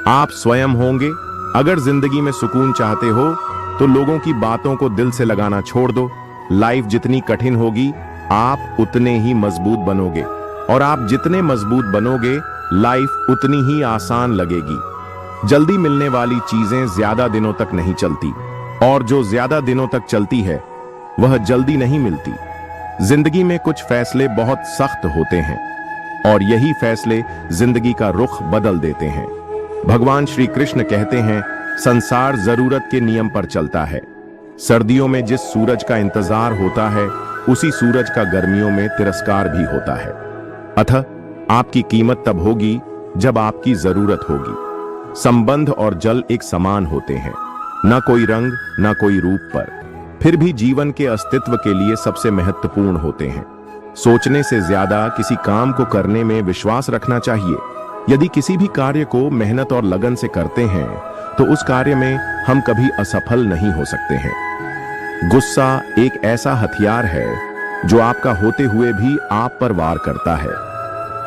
आप स्वयं होंगे। अगर जिंदगी में सुकून चाहते हो तो लोगों की बातों को दिल से लगाना छोड़ दो। लाइफ जितनी कठिन होगी आप उतने ही मजबूत बनोगे, और आप जितने मजबूत बनोगे लाइफ उतनी ही आसान लगेगी। जल्दी मिलने वाली चीजें ज्यादा दिनों तक नहीं चलती, और जो ज्यादा दिनों तक चलती है वह जल्दी नहीं मिलती। जिंदगी में कुछ फैसले बहुत सख्त होते हैं, और यही फैसले जिंदगी का रुख बदल देते हैं। भगवान श्री कृष्ण कहते हैं, संसार जरूरत के नियम पर चलता है। सर्दियों में जिस सूरज का इंतजार होता है उसी सूरज का गर्मियों में तिरस्कार भी होता है। अतः आपकी कीमत तब होगी जब आपकी जरूरत होगी। संबंध और जल एक समान होते हैं। ना कोई रंग, ना कोई रूप पर, फिर भी जीवन के अस्तित्व के लिए सबसे महत्वपूर्ण होते हैं। सोचने से ज्यादा किसी काम को करने में विश्वास रखना चाहिए। यदि किसी भी कार्य को मेहनत और लगन से करते हैं तो उस कार्य में हम कभी असफल नहीं हो सकते हैं। गुस्सा एक ऐसा हथियार है जो आपका होते हुए भी आप पर वार करता है।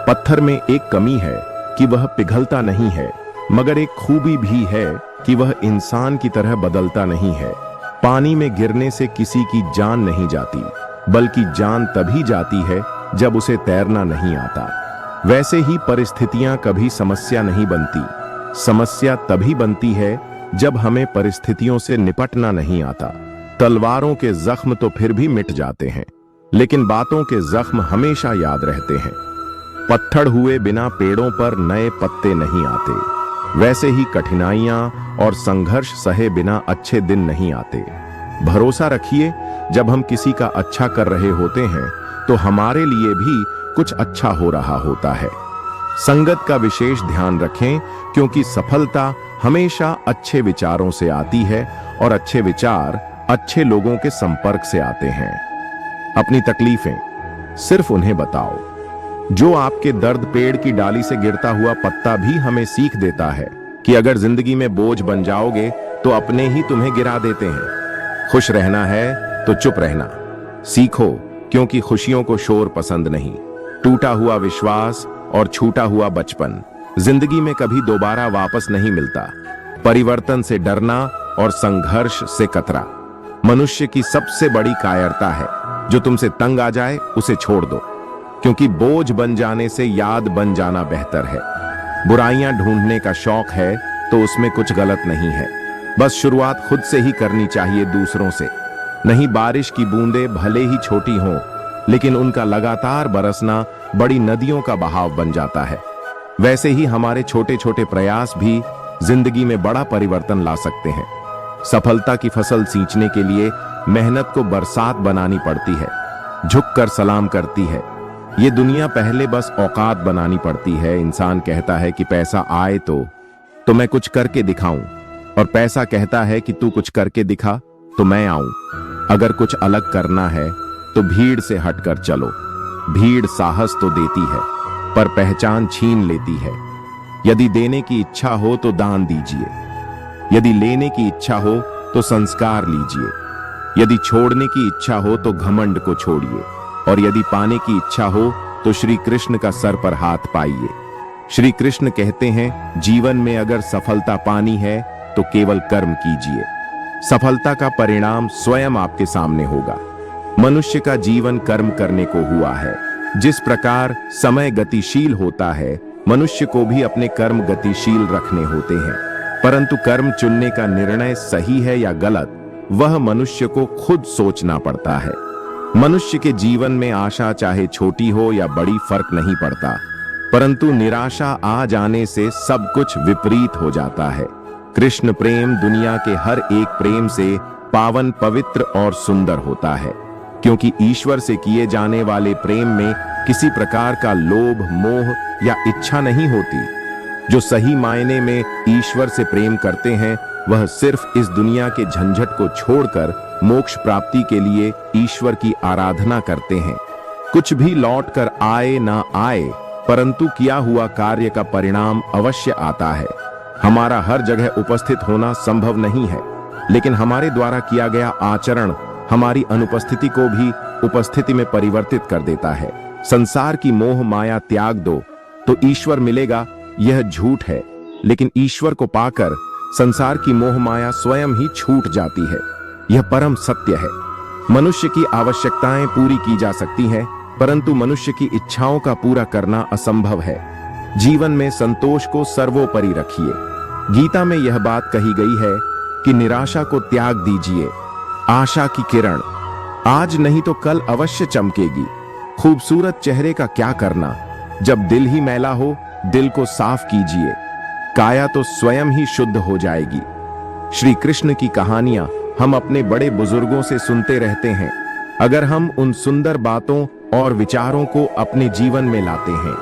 पत्थर में एक कमी है कि वह पिघलता नहीं है, मगर एक खूबी भी है कि वह इंसान की तरह बदलता नहीं है। पानी में गिरने से किसी की जान नहीं जाती, बल्कि जान तभी जाती है जब उसे तैरना नहीं आता। वैसे ही परिस्थितियां कभी समस्या नहीं बनती। समस्या तभी बनती है जब हमें परिस्थितियों से निपटना नहीं आता। तलवारों के जख्म तो फिर भी मिट जाते हैं, लेकिन बातों के जख्म हमेशा याद रहते हैं। पत्थर हुए बिना पेड़ों पर नए पत्ते नहीं आते। वैसे ही कठिनाइयां और संघर्ष सहे बिना अच्छे दिन नहीं आते। भरोसा रखिए, जब हम किसी का अच्छा कर रहे होते हैं तो हमारे लिए भी कुछ अच्छा हो रहा होता है। संगत का विशेष ध्यान रखें, क्योंकि सफलता हमेशा अच्छे विचारों से आती है और अच्छे विचार अच्छे लोगों के संपर्क से आते हैं। अपनी तकलीफें सिर्फ उन्हें बताओ। जो आपके दर्द पेड़ की डाली से गिरता हुआ पत्ता भी हमें सीख देता है कि अगर जिंदगी में बोझ बन जाओगे तो अपने ही तुम्हें गिरा देते हैं। खुश रहना है तो चुप रहना सीखो, क्योंकि खुशियों को शोर पसंद नहीं। टूटा हुआ विश्वास और छूटा हुआ बचपन जिंदगी में कभी दोबारा वापस नहीं मिलता। परिवर्तन से डरना और संघर्ष से कतरा मनुष्य की सबसे बड़ी कायरता है। जो तुमसे तंग आ जाए उसे छोड़ दो, क्योंकि बोझ बन जाने से याद बन जाना बेहतर है। बुराइयां ढूंढने का शौक है तो उसमें कुछ गलत नहीं है, बस शुरुआत खुद से ही करनी चाहिए, दूसरों से नहीं। बारिश की बूंदें भले ही छोटी हों, लेकिन उनका लगातार बरसना बड़ी नदियों का बहाव बन जाता है। वैसे ही हमारे छोटे छोटे प्रयास भी जिंदगी में बड़ा परिवर्तन ला सकते हैं। सफलता की फसल सींचने के लिए मेहनत को बरसात बनानी पड़ती है, झुककर सलाम करती है। ये दुनिया पहले बस औकात बनानी पड़ती है। इंसान कहता है कि पैसा आए तो मैं कुछ करके दिखाऊं, और पैसा कहता है कि तू कुछ करके दिखा तो मैं आऊं। अगर कुछ अलग करना है तो भीड़ से हटकर चलो। भीड़ साहस तो देती है, पर पहचान छीन लेती है। यदि देने की इच्छा हो तो दान दीजिए, यदि लेने की इच्छा हो तो संस्कार लीजिए, यदि छोड़ने की इच्छा हो तो घमंड को छोड़िए, और यदि पाने की इच्छा हो तो श्री कृष्ण का सर पर हाथ पाइए। श्री कृष्ण कहते हैं, जीवन में अगर सफलता पानी है तो केवल कर्म कीजिए। सफलता का परिणाम स्वयं आपके सामने होगा। मनुष्य का जीवन कर्म करने को हुआ है। जिस प्रकार समय गतिशील होता है, मनुष्य को भी अपने कर्म गतिशील रखने होते हैं। परंतु कर्म चुनने का निर्णय सही है या गलत, वह मनुष्य को खुद सोचना पड़ता है। मनुष्य के जीवन में आशा चाहे छोटी हो या बड़ी फर्क नहीं पड़ता, परंतु निराशा आ जाने से सब कुछ विपरीत हो जाता है। कृष्ण प्रेम दुनिया के हर एक प्रेम से पावन, पवित्र और सुंदर होता है, क्योंकि ईश्वर से किए जाने वाले प्रेम में किसी प्रकार का लोभ, मोह या इच्छा नहीं होती। जो सही मायने में ईश्वर से प्रेम करते हैं, वह सिर्फ इस दुनिया के झंझट को छोड़कर मोक्ष प्राप्ति के लिए ईश्वर की आराधना करते हैं। कुछ भी लौट कर आए ना आए, परंतु किया हुआ कार्य का परिणाम अवश्य आता है। हमारा हर जगह उपस्थित होना संभव नहीं है, लेकिन हमारे द्वारा किया गया आचरण हमारी अनुपस्थिति को भी उपस्थिति में परिवर्तित कर देता है। संसार की मोह माया त्याग दो तो ईश्वर मिलेगा, यह झूठ है, लेकिन ईश्वर को पाकर संसार की मोह माया स्वयं ही छूट जाती है। यह परम सत्य है। मनुष्य की आवश्यकताएं पूरी की जा सकती हैं, परंतु मनुष्य की इच्छाओं का पूरा करना असंभव है। जीवन में संतोष को सर्वोपरि रखिए। गीता में यह बात कही गई है कि निराशा को त्याग दीजिए। आशा की किरण आज नहीं तो कल अवश्य चमकेगी। खूबसूरत चेहरे का क्या करना, जब दिल ही मैला हो, दिल को साफ कीजिए, काया तो स्वयं ही शुद्ध हो जाएगी। श्री कृष्ण की कहानियां हम अपने बड़े बुजुर्गों से सुनते रहते हैं। अगर हम उन सुंदर बातों और विचारों को अपने जीवन में लाते हैं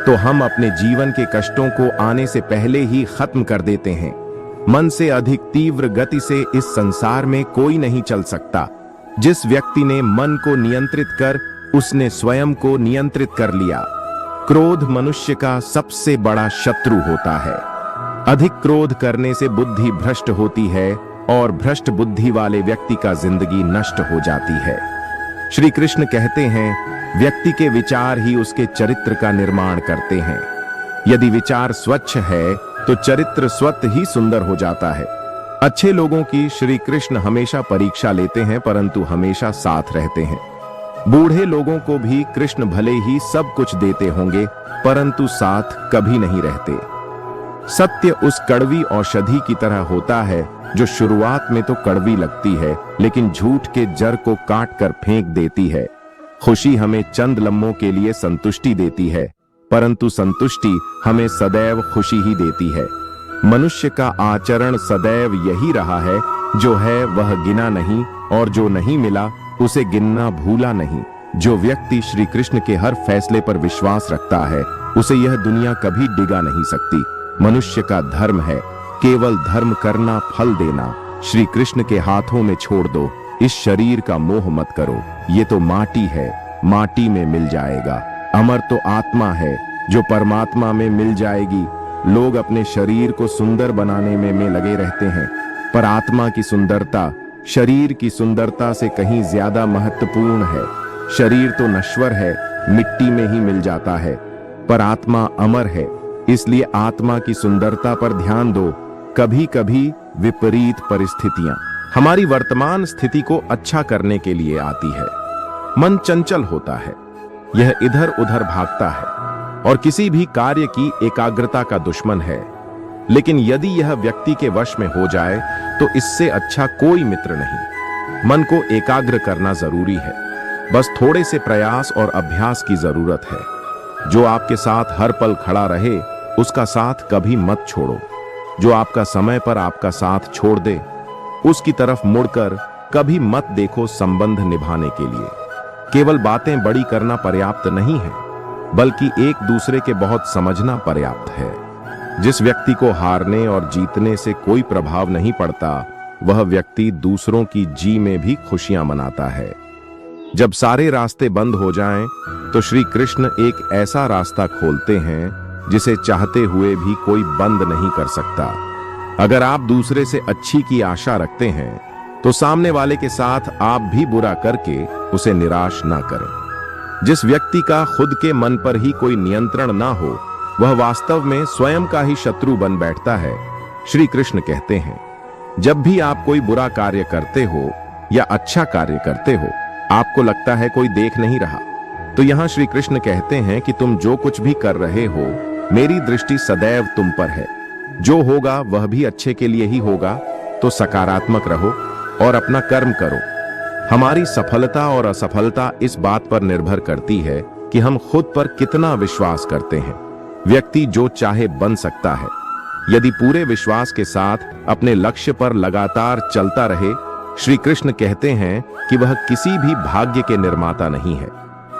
तो हम अपने जीवन के कष्टों को आने से पहले ही खत्म कर देते हैं। मन से अधिक तीव्र गति से इस संसार में कोई नहीं चल सकता। जिस व्यक्ति ने मन को नियंत्रित कर उसने स्वयं को नियंत्रित कर लिया। क्रोध मनुष्य का सबसे बड़ा शत्रु होता है। अधिक क्रोध करने से बुद्धि भ्रष्ट होती है और भ्रष्ट बुद्धि वाले व्यक्ति का जिंदगी नष्ट हो जाती है। श्री कृष्ण कहते हैं, व्यक्ति के विचार ही उसके चरित्र का निर्माण करते हैं। यदि विचार स्वच्छ है तो चरित्र स्वतः ही सुंदर हो जाता है। अच्छे लोगों की श्री कृष्ण हमेशा परीक्षा लेते हैं, परंतु हमेशा साथ रहते हैं। बूढ़े लोगों को भी कृष्ण भले ही सब कुछ देते होंगे, परंतु साथ कभी नहीं रहते। सत्य उस कड़वी औषधि की तरह होता है जो शुरुआत में तो कड़वी लगती है, लेकिन झूठ के जड़ को काट कर फेंक देती है। खुशी हमें चंद लम्हों के लिए संतुष्टि देती है, परंतु संतुष्टि हमें सदैव खुशी ही देती है। मनुष्य का आचरण सदैव यही रहा है, जो है वह गिना नहीं और जो नहीं मिला उसे गिनना भूला नहीं। जो व्यक्ति श्री कृष्ण के हर फैसले पर विश्वास रखता है, उसे यह दुनिया कभी डिगा नहीं सकती। मनुष्य का धर्म है केवल धर्म करना, फल देना। श्री कृष्ण के हाथों में छोड़ दो। इस शरीर का मोह मत करो, ये तो माटी है, माटी में मिल जाएगा। अमर तो आत्मा है जो परमात्मा में मिल जाएगी। लोग अपने शरीर को सुंदर बनाने में लगे रहते हैं, पर आत्मा की सुंदरता शरीर की सुंदरता से कहीं ज्यादा महत्वपूर्ण है। शरीर तो नश्वर है, मिट्टी में ही मिल जाता है, पर आत्मा अमर है। इसलिए आत्मा की सुंदरता पर ध्यान दो। कभी कभी विपरीत परिस्थितियां हमारी वर्तमान स्थिति को अच्छा करने के लिए आती है। मन चंचल होता है, यह इधर उधर भागता है और किसी भी कार्य की एकाग्रता का दुश्मन है। लेकिन यदि यह व्यक्ति के वश में हो जाए तो इससे अच्छा कोई मित्र नहीं। मन को एकाग्र करना जरूरी है, बस थोड़े से प्रयास और अभ्यास की जरूरत है। जो आपके साथ हर पल खड़ा रहे उसका साथ कभी मत छोड़ो। जो आपका समय पर आपका साथ छोड़ दे उसकी तरफ मुड़कर कभी मत देखो। संबंध निभाने के लिए केवल बातें बड़ी करना पर्याप्त नहीं है, बल्कि एक दूसरे के बहुत समझना पर्याप्त है। जिस व्यक्ति को हारने और जीतने से कोई प्रभाव नहीं पड़ता, वह व्यक्ति दूसरों की जी में भी खुशियां मनाता है। जब सारे रास्ते बंद हो जाएं, तो श्री कृष्ण एक ऐसा रास्ता खोलते हैं जिसे चाहते हुए भी कोई बंद नहीं कर सकता। अगर आप दूसरे से अच्छी की आशा रखते हैं, तो सामने वाले के साथ आप भी बुरा करके उसे निराश ना करें। जिस व्यक्ति का खुद के मन पर ही कोई नियंत्रण ना हो, वह वास्तव में स्वयं का ही शत्रु बन बैठता है। श्री कृष्ण कहते हैं, जब भी आप कोई बुरा कार्य करते हो या अच्छा कार्य करते हो, आपको लगता है कोई देख नहीं रहा, तो यहाँ श्री कृष्ण कहते हैं कि तुम जो कुछ भी कर रहे हो, मेरी दृष्टि सदैव तुम पर है। जो होगा वह भी अच्छे के लिए ही होगा, तो सकारात्मक रहो और अपना कर्म करो। हमारी सफलता और असफलता इस बात पर निर्भर करती है कि हम खुद पर कितना विश्वास करते हैं। व्यक्ति जो चाहे बन सकता है, यदि पूरे विश्वास के साथ अपने लक्ष्य पर लगातार चलता रहे। श्री कृष्ण कहते हैं कि वह किसी भी भाग्य के निर्माता नहीं है,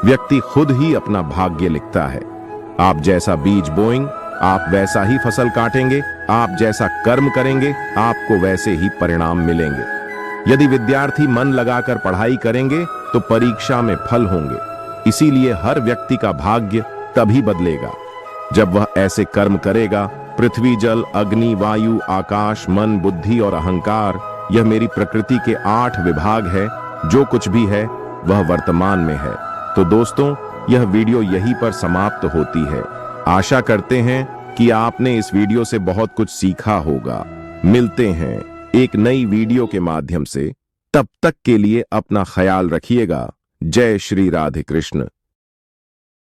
व्यक्ति खुद ही अपना भाग्य लिखता है। आप जैसा बीज बोएंगे, आप वैसा ही फसल काटेंगे। आप जैसा कर्म करेंगे, आपको वैसे ही परिणाम मिलेंगे। यदि विद्यार्थी मन लगाकर पढ़ाई करेंगे, तो परीक्षा में फल होंगे। इसीलिए हर व्यक्ति का भाग्य तभी बदलेगा जब वह ऐसे कर्म करेगा। पृथ्वी, जल, अग्नि, वायु, आकाश, मन, बुद्धि और अहंकार, यह मेरी प्रकृति के 8 विभाग है। जो कुछ भी है वह वर्तमान में है। तो दोस्तों, यह वीडियो यहीं पर समाप्त होती है। आशा करते हैं कि आपने इस वीडियो से बहुत कुछ सीखा होगा। मिलते हैं एक नई वीडियो के माध्यम से। तब तक के लिए अपना ख्याल रखिएगा। जय श्री राधे कृष्ण।